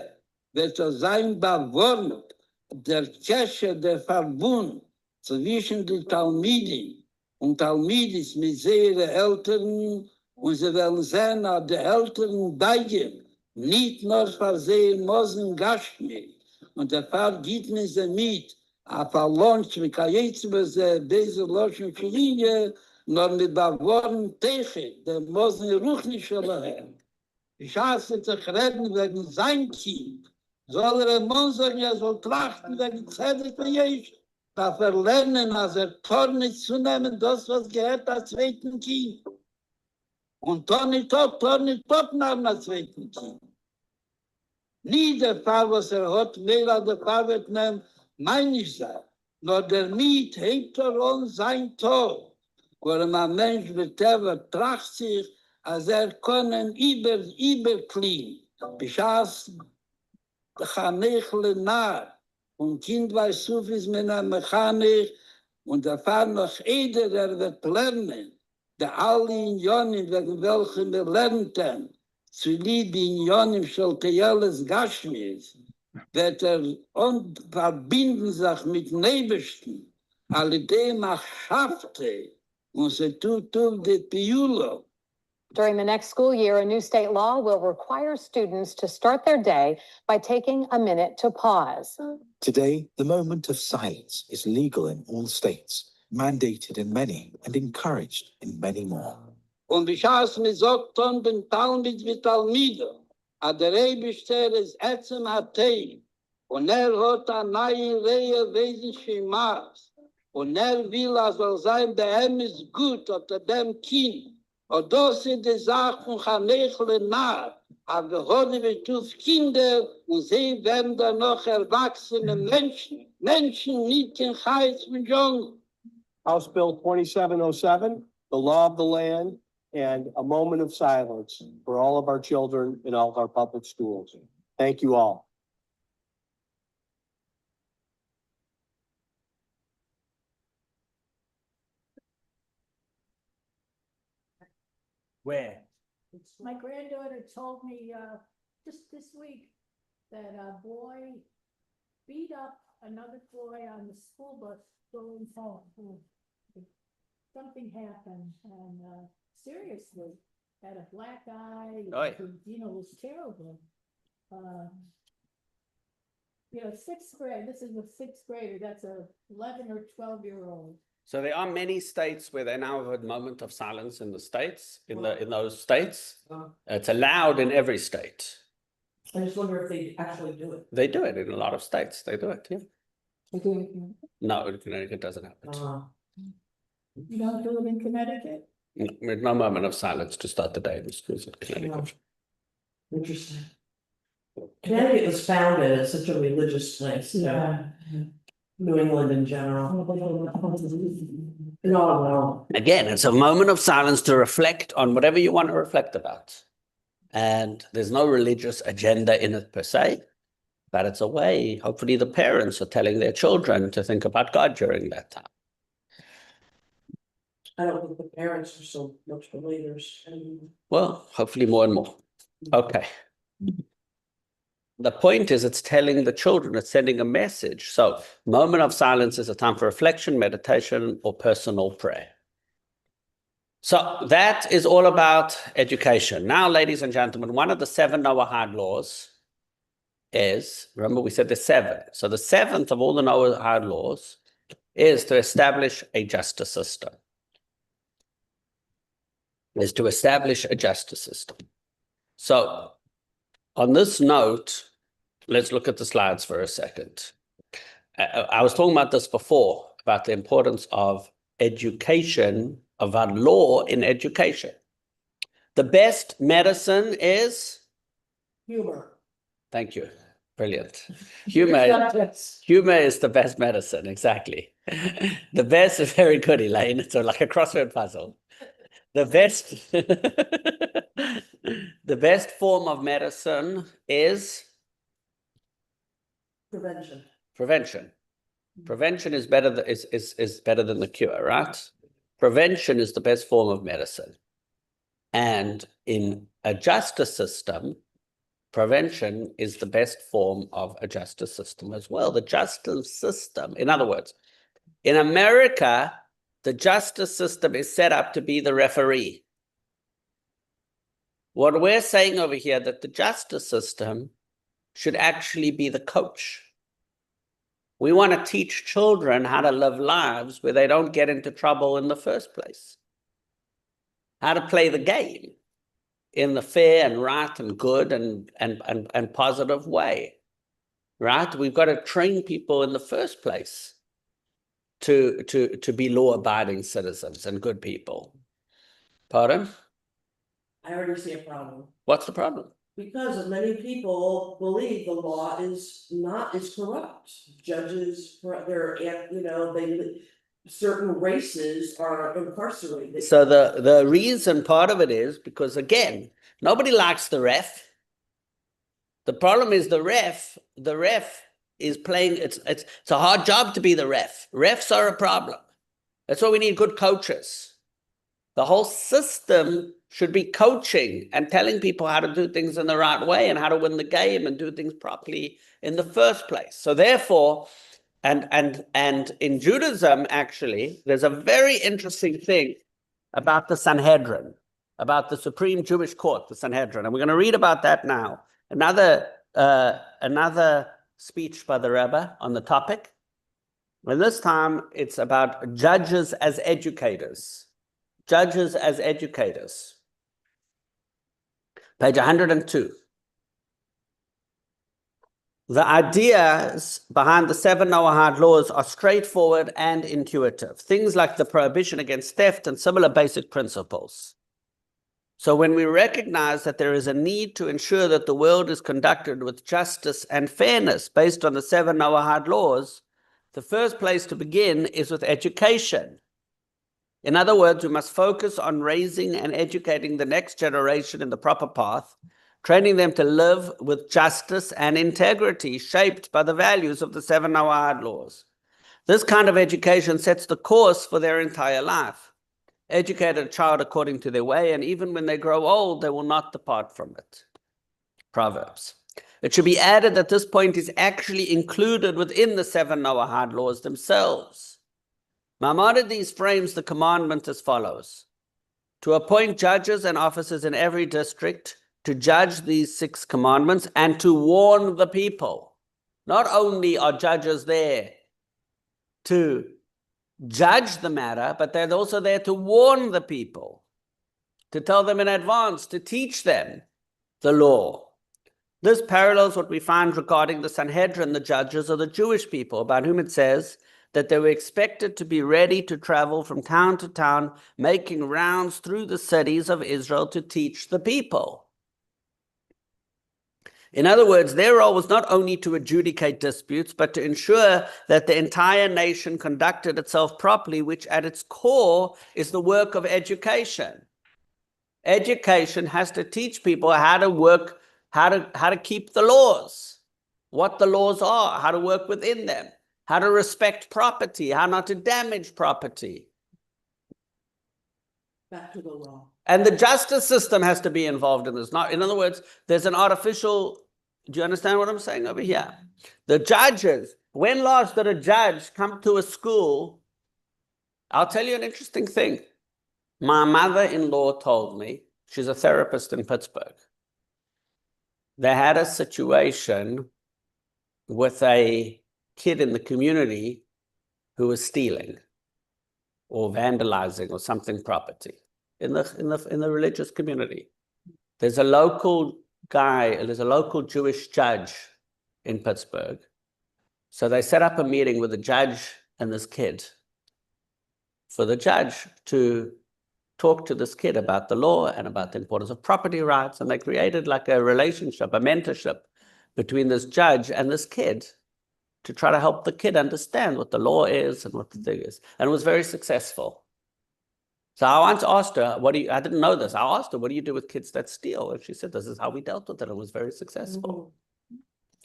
wird sein bewohnt der Kesche, der Verbund zwischen den Talmiden und Talmidis mit ihren Eltern. Und sie werden sehen, dass die Eltern beide nicht nur versehen müssen, Gashmi. Und der Fall gibt mir sie mit, auf der Lunch, wie kann jetzt diese Loschen Linie, nur mit Bewohren Teche, der müssen ruchig verloren. Ich hasse sich reden wegen sein Kind. Soll Mann sagen, soll trachten wegen Zedek für Jesus. Da verlernen, als Torn zu nehmen, das, was gehört als zweiten Kind. Und Torn top nach dem zweiten Kind. Nie der Fall, was hat, mehr als der Fall wird nehmen, meine ich sagen. nur der Miet hebt an sein Tod, wo ein Mensch betracht sich, als können überfliehen. Beschaß Chanech nah und Kind weiß so viel mit einer Mechanik und erfahren noch jeder, der wird lernen, der alle Unionen, wegen welchen wir lernten, zu lieben Unionen, Schaltejeles Gashmis, wird und verbinden sich mit Nebesten, alledem schaffte, und sie tut die Piulo. During the next school year, a new state law will require students to start their day by taking a minute to pause. Today, the moment of silence is legal in all states, mandated in many, and encouraged in many more. Und wie schaß mir sagt dann den Talmud mit Talmide, a der Rebischter ist Ätzem Hatei, und hat eine neue Reihe wesentliche Maß, und will sein, der ist gut, oder dem Kind, und das sind die Sachen, Chanechle nah, aber heute wird es Kinder, und sie werden dann noch erwachsene Menschen, nicht in Heiß und Jung. House Bill 2707, the law of the land, and a moment of silence for all of our children in all of our public schools. Thank you all. Where? My granddaughter told me, just this week, that a boy beat up another boy on the school bus going home. Something happened, and, seriously, had a black eye, Oh, yeah. you know, it was terrible. You know, sixth grade, this is a sixth grader, that's a 11 or 12-year-old. So there are many states where they now have a moment of silence in the states, in those states. It's allowed in every state. I just wonder if they actually do it. They do it in a lot of states. They do it, yeah. No, in Connecticut doesn't have it. You don't do it in Connecticut? No moment of silence to start the day in the schools in Connecticut. Interesting. Connecticut was founded as such a religious place, New England in general. No. Again, it's a moment of silence to reflect on whatever you want to reflect about. And there's no religious agenda in it per se, but it's a way, hopefully the parents are telling their children to think about God during that time. I don't think the parents are so much believers. Well, hopefully more and more. Okay. The point is it's telling the children, it's sending a message. So moment of silence is a time for reflection, meditation, or personal prayer. So that is all about education. Now, ladies and gentlemen, one of the 7 Noahide laws is, remember we said there's 7. So the 7th of all the Noahide laws is to establish a justice system. Is to establish a justice system. So on this note, let's look at the slides for a second. I was talking about this before, about the importance of education, of our law in education. The best medicine is? Humor. Thank you. Brilliant. Humor is the best medicine, exactly. The best is very good, Elaine. It's like a crossword puzzle. The best form of medicine is? Prevention. Prevention. Prevention is better than the cure, right? Prevention is the best form of medicine. And in a justice system, prevention is the best form of a justice system as well. The justice system, in other words, in America, the justice system is set up to be the referee. What we're saying over here, that the justice system should actually be the coach. We want to teach children how to live lives where they don't get into trouble in the first place. How to play the game in the fair and right and good and positive way, right? We've got to train people in the first place to be law-abiding citizens and good people. Pardon? I already see a problem. What's the problem? Because many people believe the law is corrupt. Judges, certain races are incarcerated. So the reason part of it is because, again, nobody likes the ref. The problem is the ref is playing, it's a hard job to be the ref. Refs are a problem. That's why we need good coaches. The whole system should be coaching and telling people how to do things in the right way and how to win the game and do things properly in the first place. So therefore, and in Judaism, actually, there's a very interesting thing about the Sanhedrin, about the Supreme Jewish Court, the Sanhedrin. And we're going to read about that now. Another speech by the Rebbe on the topic. And this time it's about judges as educators. Judges as educators. Page 102. The ideas behind the 7 Noahide laws are straightforward and intuitive. Things like the prohibition against theft and similar basic principles. So when we recognize that there is a need to ensure that the world is conducted with justice and fairness based on the 7 Noahide laws, the first place to begin is with education. In other words, we must focus on raising and educating the next generation in the proper path, training them to live with justice and integrity shaped by the values of the 7 Noahide laws. This kind of education sets the course for their entire life. Educate a child according to their way, and even when they grow old, they will not depart from it. Proverbs. It should be added that this point is actually included within the 7 Noahide laws themselves. Maimonides frames the commandment as follows: to appoint judges and officers in every district to judge these 6 commandments and to warn the people. Not only are judges there to judge the matter, but they're also there to warn the people, to tell them in advance, to teach them the law. This parallels what we find regarding the Sanhedrin, the judges of the Jewish people, about whom it says that they were expected to be ready to travel from town to town, making rounds through the cities of Israel to teach the people. In other words, their role was not only to adjudicate disputes, but to ensure that the entire nation conducted itself properly, which at its core is the work of education. Education has to teach people how to work, how to keep the laws, what the laws are, how to work within them, how to respect property, how not to damage property. Back to the law. And the justice system has to be involved in this. Not, in other words, there's an artificial, do you understand what I'm saying over here? The judges, when last did a judge come to a school? I'll tell you an interesting thing. My mother-in-law told me, she's a therapist in Pittsburgh. They had a situation with a kid in the community who was stealing or vandalizing or something property in the religious community. There's a local guy, there's a local Jewish judge in Pittsburgh. So they set up a meeting with the judge and this kid for the judge to talk to this kid about the law and about the importance of property rights. And they created like a relationship, a mentorship between this judge and this kid to try to help the kid understand what the law is and what the thing is. And it was very successful. So I once asked her, I didn't know this. I asked her, what do you do with kids that steal? And she said, this is how we dealt with it. It was very successful.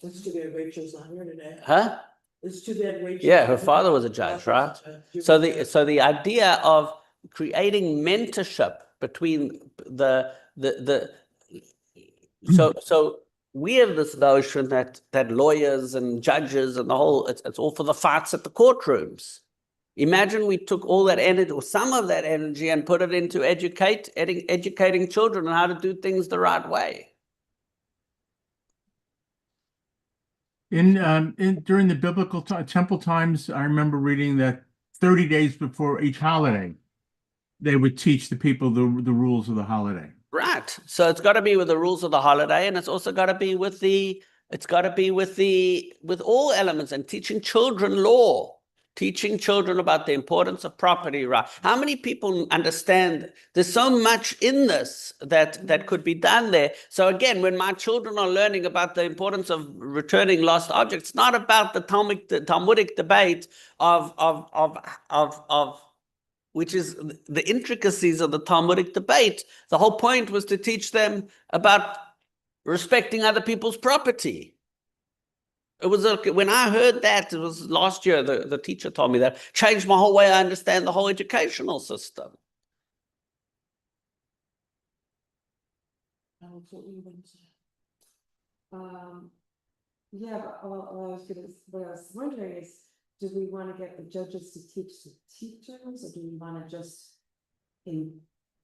It's too bad Rachel's not here today. Huh? It's too bad Rachel. Yeah, her father was a judge, right? So the idea of creating mentorship between so we have this notion that lawyers and judges and the whole, it's all for the fights at the courtrooms. Imagine we took all that energy, or some of that energy, and put it into educating children on how to do things the right way. During the biblical temple times, I remember reading that 30 days before each holiday, they would teach the people the rules of the holiday. Right. So it's got to be with the rules of the holiday, and it's also got to be with all elements, and teaching children law. teaching children about the importance of property right. How many people understand there's so much in this that could be done there? So again, when my children are learning about the importance of returning lost objects, it's not about the Talmudic debate of which is the intricacies of the Talmudic debate. The whole point was to teach them about respecting other people's property. It was when I heard that, it was last year, the teacher told me that, changed my whole way I understand the whole educational system. Yeah, but what I was wondering is, do we want to get the judges to teach the teachers, or do we want to just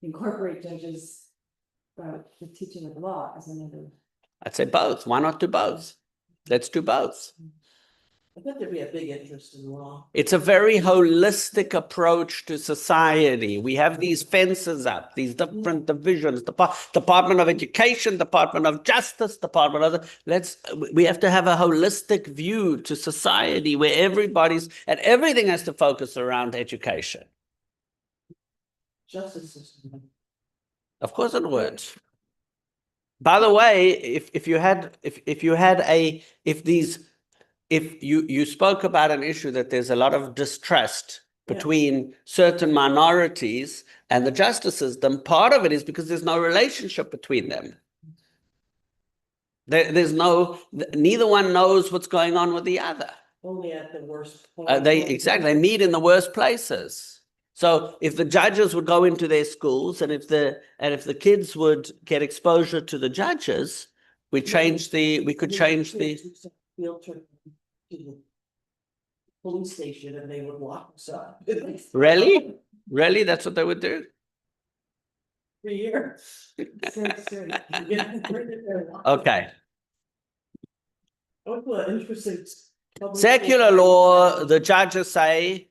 incorporate judges about the teaching of the law as another? I'd say both. Why not do both? Let's do both. I bet there'd be a big interest in law. It's a very holistic approach to society. We have these fences up, these different divisions, Department of Education, Department of Justice, Department of we have to have a holistic view to society where and everything has to focus around education. Justice system. Of course it would. By the way, if you spoke about an issue that there's a lot of distrust between certain minorities and the justice system, part of it is because there's no relationship between them. Neither one knows what's going on with the other. Only at the worst point. They meet in the worst places. So if the judges would go into their schools and if the kids would get exposure to the judges, we could change the Field trip to the police station and they would lock us up. Really? That's what they would do? For years. Okay. What interesting. Secular law, the judges say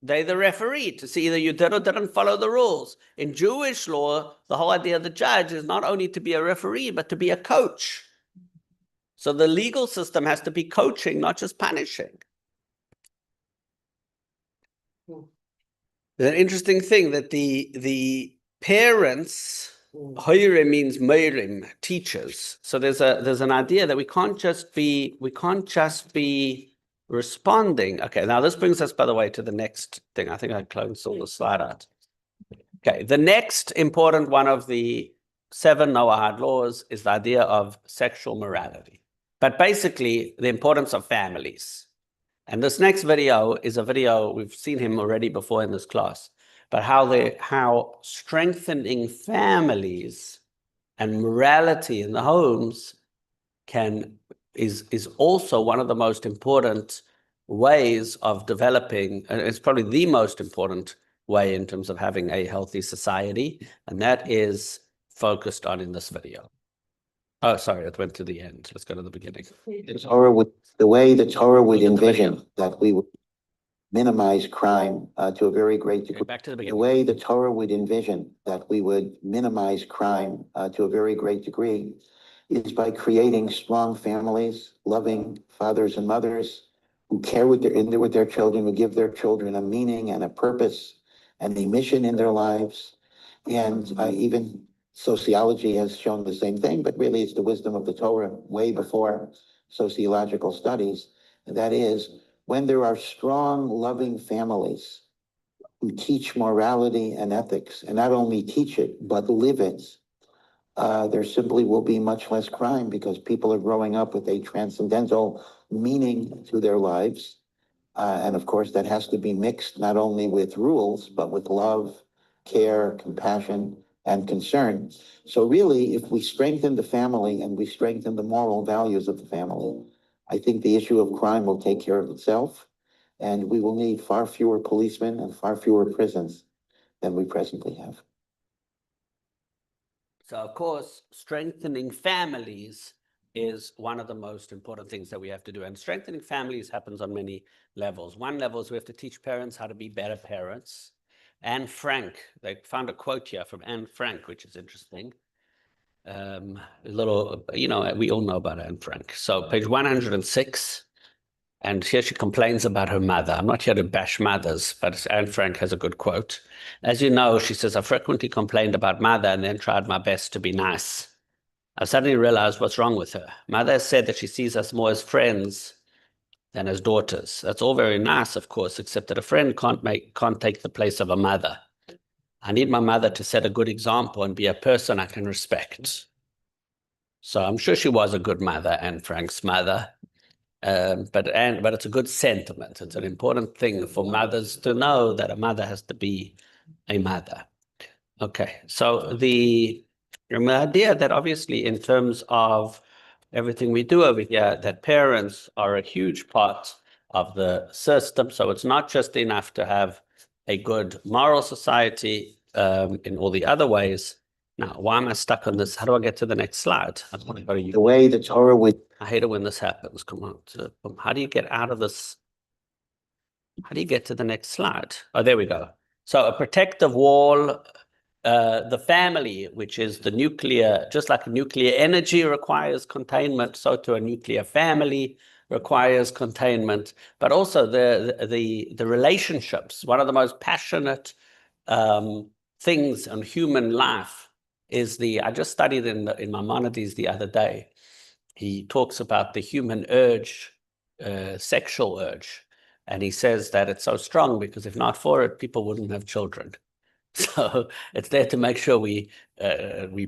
they're the referee to see either you did or didn't follow the rules. In Jewish law, the whole idea of the judge is not only to be a referee, but to be a coach. So the legal system has to be coaching, not just punishing. There's an interesting thing that the parents, Hoire means meirim, teachers. So there's an idea that we can't just be responding. Okay, now this brings us, by the way, to the next thing. I think I closed all the slide out. Okay, the next important one of the 7 Noahide laws is the idea of sexual morality. But basically, the importance of families. And this next video is a video, we've seen him already before in this class, but how strengthening families and morality in the homes is also one of the most important ways of developing, and it's probably the most important way in terms of having a healthy society, and that is focused on in this video. Oh, sorry, it went to the end. Let's go to the beginning. The way the Torah would envision that we would minimize crime to a very great degree. Back to the beginning. The way the Torah would envision that we would minimize crime to a very great degree is by creating strong families, loving fathers and mothers who care with their children, who give their children a meaning and a purpose and a mission in their lives. And even sociology has shown the same thing, but really it's the wisdom of the Torah way before sociological studies. And that is, when there are strong, loving families who teach morality and ethics, and not only teach it, but live it, there simply will be much less crime because people are growing up with a transcendental meaning to their lives. And of course, that has to be mixed not only with rules, but with love, care, compassion, and concern. So really, if we strengthen the family and we strengthen the moral values of the family, I think the issue of crime will take care of itself, and we will need far fewer policemen and far fewer prisons than we presently have. So, of course, strengthening families is one of the most important things that we have to do. And strengthening families happens on many levels. One level is we have to teach parents how to be better parents. Anne Frank, they found a quote here from Anne Frank, which is interesting. A little, we all know about Anne Frank. So page 106. And here she complains about her mother. I'm not here to bash mothers, but Anne Frank has a good quote. As you know, she says, I frequently complained about mother and then tried my best to be nice. I suddenly realized what's wrong with her. Mother has said that she sees us more as friends than as daughters. That's all very nice, of course, except that a friend can't take the place of a mother. I need my mother to set a good example and be a person I can respect. So I'm sure she was a good mother, Anne Frank's mother. But it's a good sentiment. It's an important thing for mothers to know that a mother has to be a mother. Okay, so the idea that obviously in terms of everything we do over here, that parents are a huge part of the system. So it's not just enough to have a good moral society in all the other ways. Now, why am I stuck on this? How do I get to the next slide? I want to go to you. The way the Torah would I hate it when this happens. Come on. How do you get out of this? How do you get to the next slide? Oh, there we go. So a protective wall, the family, which is the nuclear, just like nuclear energy requires containment, so too a nuclear family requires containment, but also the relationships. One of the most passionate things in human life is I just studied in Maimonides the other day. He talks about the human urge, sexual urge. And he says that it's so strong because if not for it, people wouldn't have children. So it's there to make sure we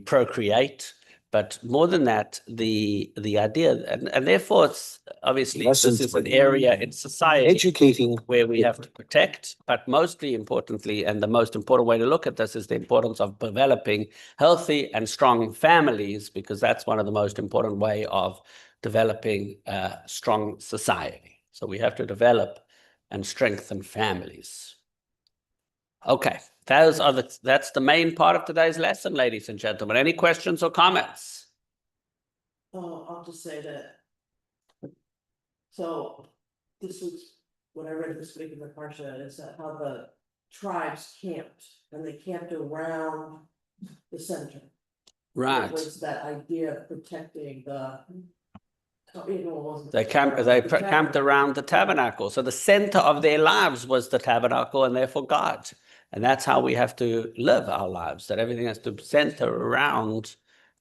procreate. But more than that, the idea, and therefore it's obviously this is an area in society educating where we have to protect, but mostly importantly, and the most important way to look at this is the importance of developing healthy and strong families, because that's one of the most important way of developing a strong society. So we have to develop and strengthen families. Okay, that's the main part of today's lesson, ladies and gentlemen. Any questions or comments? Oh, I'll just say that. So this was what I read this week in the Parsha, is that how the tribes camped, and they camped around the center. Right. It was that idea of protecting the. They camped around the tabernacle. So the center of their lives was the tabernacle and therefore God. And that's how we have to live our lives, that everything has to center around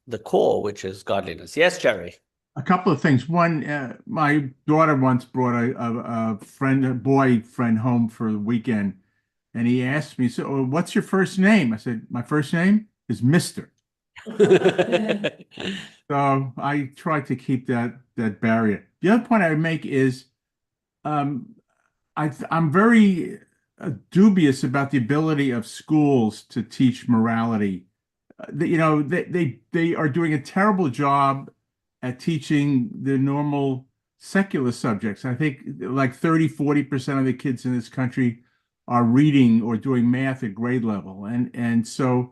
the core, which is godliness. Yes, Jerry? A couple of things. One, my daughter once brought a boyfriend home for the weekend, and he asked me, so what's your first name? I said, my first name is Mr. So I try to keep that barrier. The other point I would make is I'm very dubious about the ability of schools to teach morality. They are doing a terrible job at teaching the normal secular subjects. I think like 30-40% of the kids in this country are reading or doing math at grade level, and so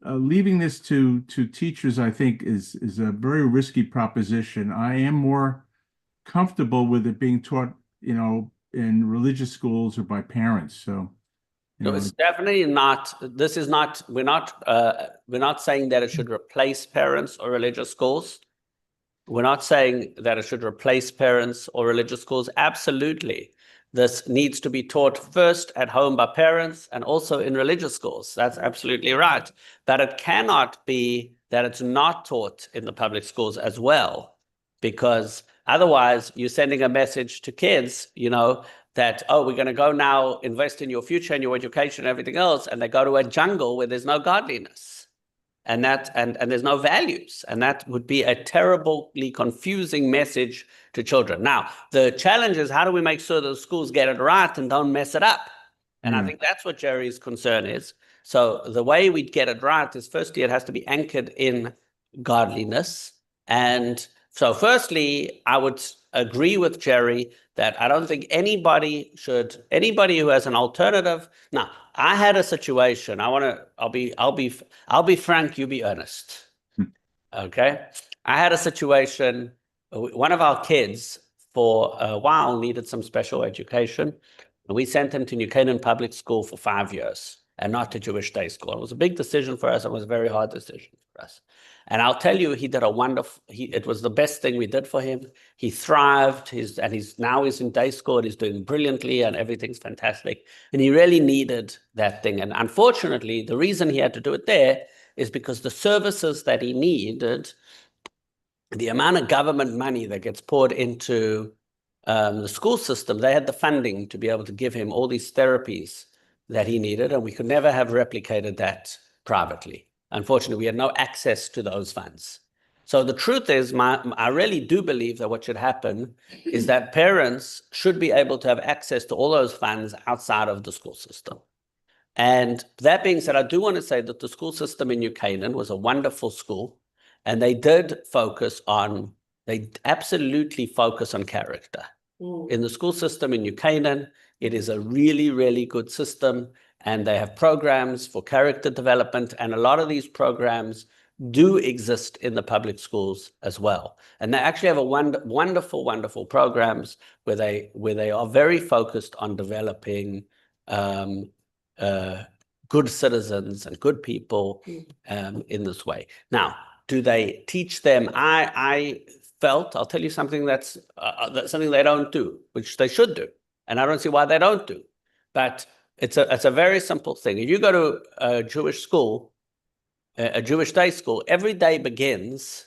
leaving this to teachers, I think, is a very risky proposition. I am more comfortable with it being taught, in religious schools or by parents. So, it's definitely not. This is not. We're not saying that it should replace parents or religious schools. We're not saying that it should replace parents or religious schools. Absolutely. This needs to be taught first at home by parents and also in religious schools. That's absolutely right. But it cannot be that it's not taught in the public schools as well, because otherwise you're sending a message to kids, that, oh, we're going to go now invest in your future and your education and everything else. And they go to a jungle where there's no godliness and there's no values. And that would be a terribly confusing message to children. Now, the challenge is, how do we make sure that the schools get it right and don't mess it up? And I think that's what Jerry's concern is. So the way we get it right is, firstly, it has to be anchored in godliness. And so firstly, I would agree with Jerry that I don't think anybody who has an alternative. Now, I had a situation. I'll be frank, you be earnest. Okay. I had a situation. One of our kids for a while needed some special education. And we sent him to New Canaan Public School for 5 years. and not to Jewish day school. It was a big decision for us. It was a very hard decision for us. And I'll tell you, he did a wonderful, it was the best thing we did for him. He thrived, he's in day school, and he's doing brilliantly, and everything's fantastic. And he really needed that thing. And unfortunately, the reason he had to do it there is because the services that he needed, the amount of government money that gets poured into the school system, they had the funding to be able to give him all these therapies that he needed, and we could never have replicated that privately. Unfortunately, we had no access to those funds. So the truth is, I really do believe that what should happen is that parents should be able to have access to all those funds outside of the school system. And that being said, I do want to say that the school system in New Canaan was a wonderful school, and they absolutely focus on character. In the school system in New Canaan, it is a really, really good system, and they have programs for character development, and a lot of these programs do exist in the public schools as well. And they actually have a wonderful, wonderful programs where they are very focused on developing good citizens and good people in this way. Now, do they teach them? I felt, I'll tell you something that's something they don't do, which they should do. And I don't see why they don't do. But it's a very simple thing. If you go to a Jewish school, a Jewish day school, every day begins,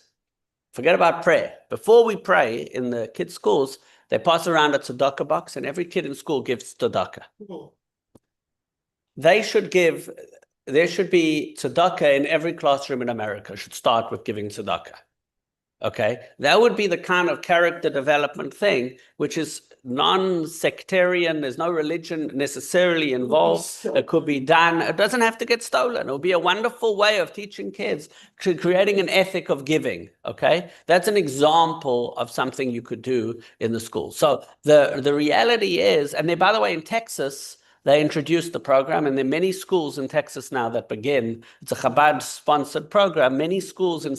forget about prayer. Before we pray in the kids' schools, they pass around a tzedakah box, and every kid in school gives tzedakah. There should be tzedakah in every classroom in America, should start with giving tzedakah. Okay, that would be the kind of character development thing, which is non-sectarian. There's no religion necessarily involved. It could be done. It doesn't have to get stolen. It will be a wonderful way of teaching kids, creating an ethic of giving. Okay, that's an example of something you could do in the school. So the reality is, and then, by the way, in Texas, they introduced the program, and there are many schools in Texas now that begin. It's a Chabad-sponsored program. Many schools in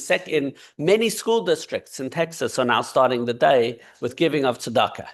many school districts in Texas are now starting the day with giving of tzedakah.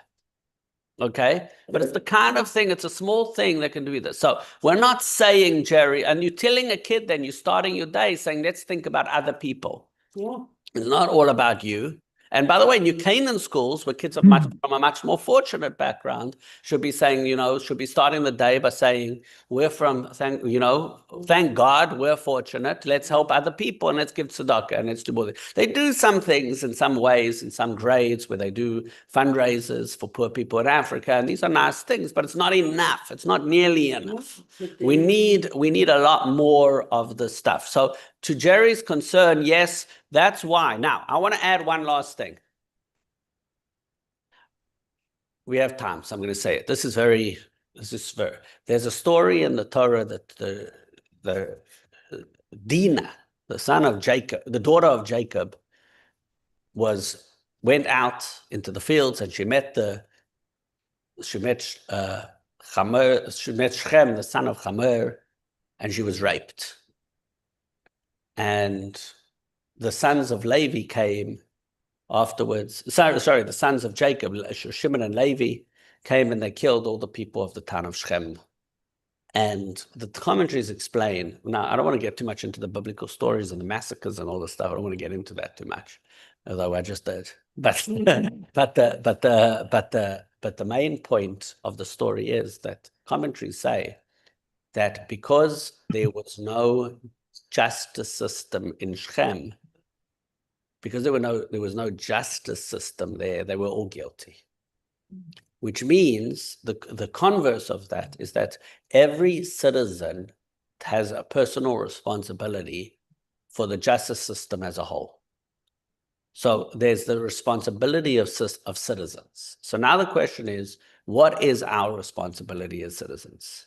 Okay? But it's the kind of thing, it's a small thing that can do this. So we're not saying, Jerry, and you're telling a kid, then you're starting your day saying, let's think about other people. Yeah. It's not all about you. And by the way, New Canaan schools, where kids are from a much more fortunate background, should be saying, should be starting the day by saying, thank God we're fortunate. Let's help other people, and let's give tzedakah, and let's do more. They do some things in some ways, in some grades, where they do fundraisers for poor people in Africa, and these are nice things, but it's not enough. It's not nearly enough. We need a lot more of the stuff. So to Jerry's concern, yes, that's why. Now, I want to add one last thing. We have time, so I'm going to say it. There's a story in the Torah that the Dinah, the son of Jacob, the daughter of Jacob, went out into the fields, and she met Shechem, the son of Hamor, and she was raped. And the sons of Levi came afterwards. Sorry, the sons of Jacob, Shimon and Levi, came, and they killed all the people of the town of Shechem. And the commentaries explain, now I don't want to get too much into the biblical stories and the massacres and all this stuff. I don't want to get into that too much, although I just did. But the main point of the story is that commentaries say that because there was no justice system in Shechem, because there was no justice system there, they were all guilty. Which means the converse of that is that every citizen has a personal responsibility for the justice system as a whole. So there's the responsibility of citizens. So now the question is, what is our responsibility as citizens?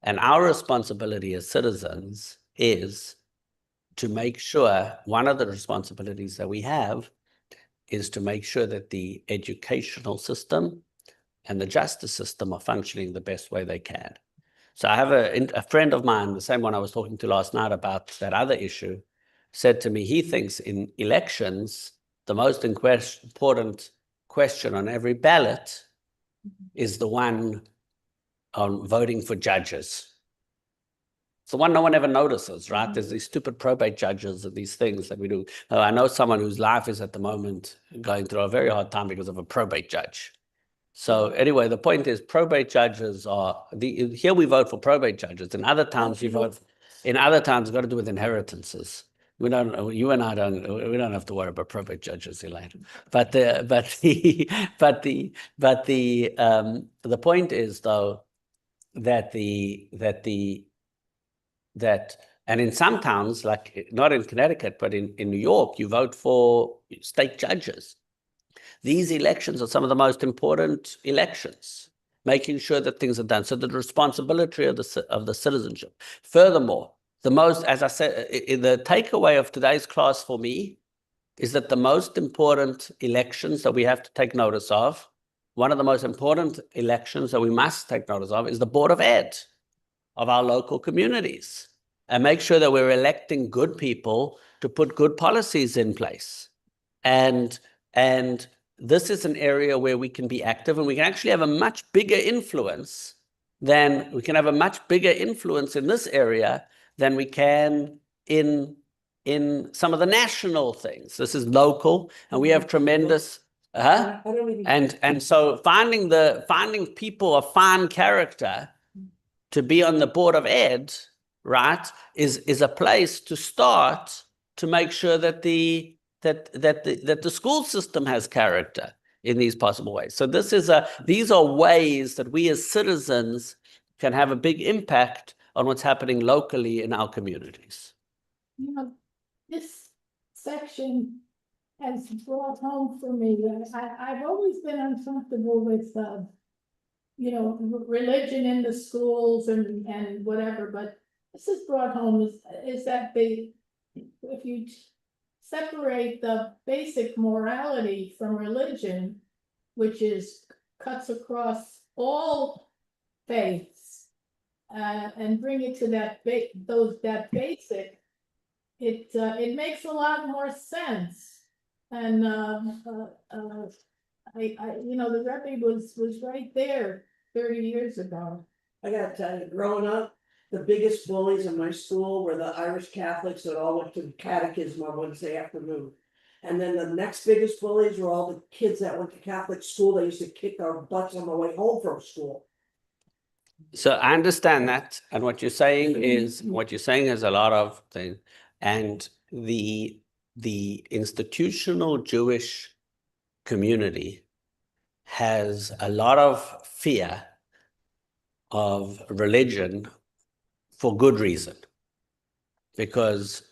And our responsibility as citizens is to make sure, one of the responsibilities that we have is to make sure that the educational system and the justice system are functioning the best way they can. So I have a friend of mine, the same one I was talking to last night about that other issue, said to me he thinks in elections, the most important question on every ballot is the one on voting for judges. the one no one ever notices, right? There's these stupid probate judges and these things that we do. I know someone whose life is at the moment going through a very hard time because of a probate judge. So anyway, the point is probate judges are, here we vote for probate judges. In other towns, you vote, in other towns, it's got to do with inheritances. We don't, you and I don't, we don't have to worry about probate judges, Elaine. But the point is though, that and in some towns, like not in Connecticut, but in New York, you vote for state judges. These elections are some of the most important elections, making sure that things are done. So the responsibility of the citizenship. Furthermore, the most, as I said, the takeaway of today's class for me is that the most important elections that we have to take notice of, one of the most important elections that we must take notice of is the Board of Ed of our local communities, and make sure that we're electing good people to put good policies in place. And this is an area where we can be active, and we can actually have a much bigger influence in this area than we can in some of the national things. This is local, and we have tremendous, and so finding people of fine character to be on the Board of Ed, right, is a place to start to make sure that the school system has character in these possible ways. So these are ways that we as citizens can have a big impact on what's happening locally in our communities. You know, this section has brought home for me that I've always been uncomfortable with, you know, religion in the schools and whatever, but this has brought home is that if you separate the basic morality from religion, which cuts across all faiths, and bring it to that basic, it makes a lot more sense. And you know, the Rebbe was right there 30 years ago. I gotta tell you, growing up, the biggest bullies in my school were the Irish Catholics that all went to the catechism on Wednesday afternoon. And then the next biggest bullies were all the kids that went to Catholic school. They used to kick our butts on the way home from school. So I understand that, and what you're saying is a lot of things, and the institutional Jewish community has a lot of fear of religion for good reason, because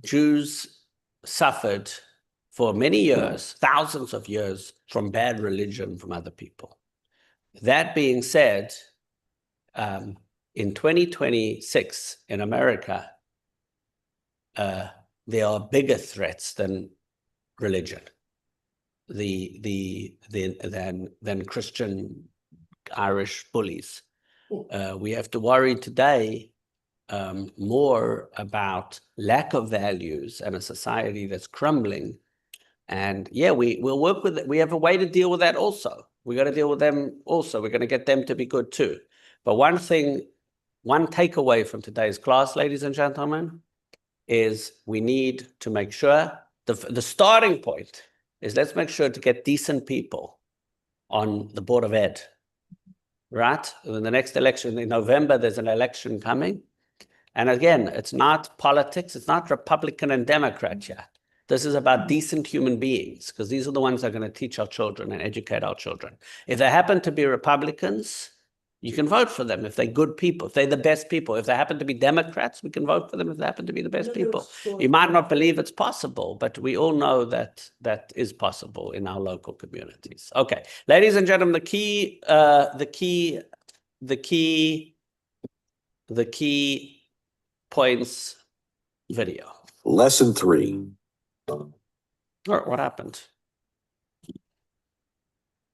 Jews suffered for many years, thousands of years, from bad religion from other people. That being said, in 2026 in America, there are bigger threats than religion, than Christian Irish bullies. We have to worry today more about lack of values and a society that's crumbling. And yeah, we'll work with it. We have a way to deal with that also. We got to deal with them also. We're going to get them to be good too. But one takeaway from today's class, ladies and gentlemen, is we need to make sure the starting point is let's make sure to get decent people on the Board of Ed, right? In the next election in November, there's an election coming. And again, it's not politics. It's not Republican and Democrat here. This is about decent human beings, because these are the ones that are going to teach our children and educate our children. If they happen to be Republicans, you can vote for them if they're good people, if they're the best people. If they happen to be Democrats, we can vote for them if they happen to be the best people. You might not believe it's possible, but we all know that that is possible in our local communities. Okay, ladies and gentlemen, the key points video. Lesson 3. What happened?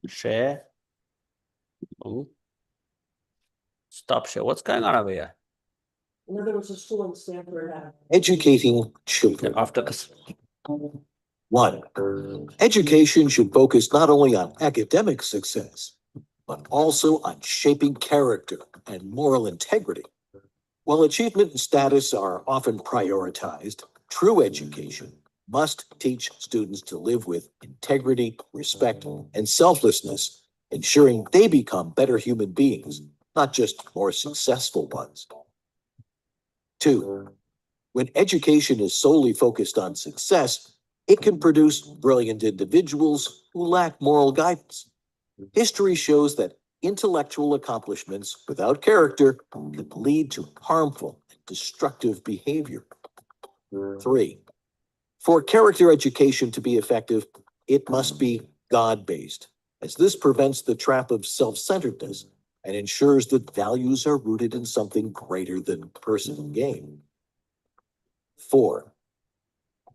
Share. Oh. Stop share. What's going on over here? And there was a school in Stanford. Educating children. After this. 1. Education should focus not only on academic success, but also on shaping character and moral integrity. While achievement and status are often prioritized, true education must teach students to live with integrity, respect, and selflessness, ensuring they become better human beings, not just more successful ones. 2. When education is solely focused on success, it can produce brilliant individuals who lack moral guidance. History shows that intellectual accomplishments without character can lead to harmful and destructive behavior. 3. For character education to be effective, it must be God-based, as this prevents the trap of self-centeredness and ensures that values are rooted in something greater than personal gain. 4.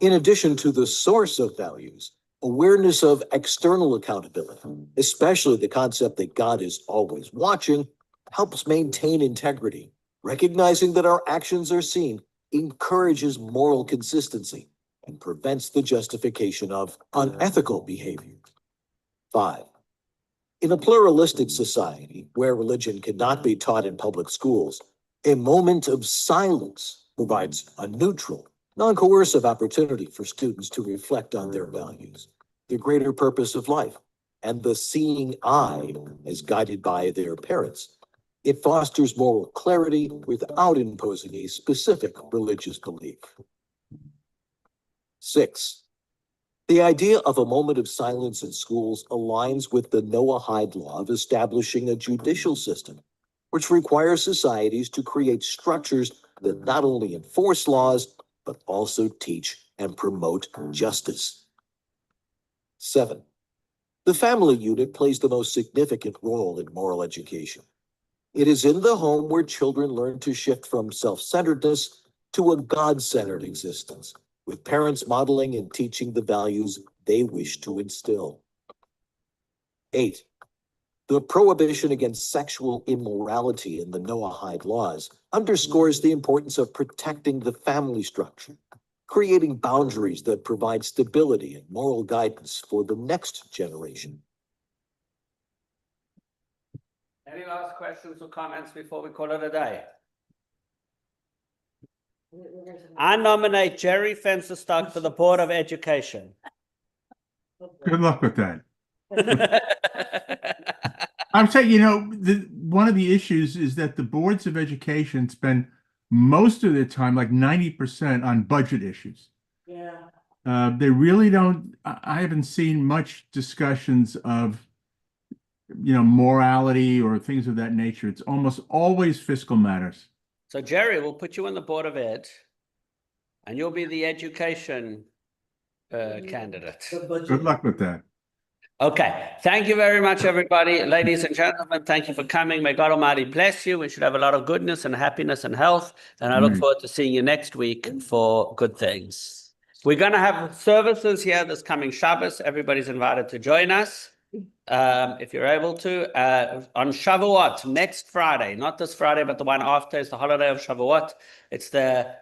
In addition to the source of values, awareness of external accountability, especially the concept that God is always watching, helps maintain integrity. Recognizing that our actions are seen encourages moral consistency and prevents the justification of unethical behavior. 5. In a pluralistic society where religion cannot be taught in public schools, a moment of silence provides a neutral, non-coercive opportunity for students to reflect on their values, the greater purpose of life, and the seeing eye as guided by their parents. It fosters moral clarity without imposing a specific religious belief. 6. The idea of a moment of silence in schools aligns with the Noahide law of establishing a judicial system, which requires societies to create structures that not only enforce laws, but also teach and promote justice. 7. The family unit plays the most significant role in moral education. It is in the home where children learn to shift from self-centeredness to a God-centered existence, with parents modeling and teaching the values they wish to instill. 8. The prohibition against sexual immorality in the Noahide laws underscores the importance of protecting the family structure, creating boundaries that provide stability and moral guidance for the next generation. Any last questions or comments before we call it a day? I nominate Jerry Fensterstock for the Board of Education. Good luck with that. I'm saying, one of the issues is that the boards of education spend most of their time, like 90%, on budget issues. Yeah. They really don't, I haven't seen much discussions of, morality or things of that nature. It's almost always fiscal matters. So Jerry, we'll put you on the Board of Ed, and you'll be the education candidate. Good luck with that. Okay. Thank you very much, everybody. Ladies and gentlemen, thank you for coming. May God Almighty bless you. We should have a lot of goodness and happiness and health. And I look forward to seeing you next week for good things. We're going to have services here this coming Shabbos. Everybody's invited to join us. If you're able to, on Shavuot, next Friday, not this Friday, but the one after, is the holiday of Shavuot. It's the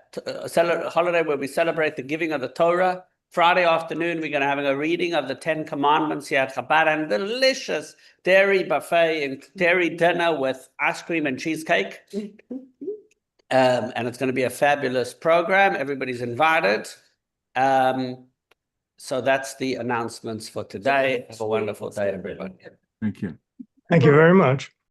holiday where we celebrate the giving of the Torah. Friday afternoon, we're going to have a reading of the 10 Commandments here at Chabad, and delicious dairy buffet and dairy dinner with ice cream and cheesecake. And it's going to be a fabulous program. Everybody's invited. So that's the announcements for today. Have a wonderful day, everybody. Thank you. Thank you very much.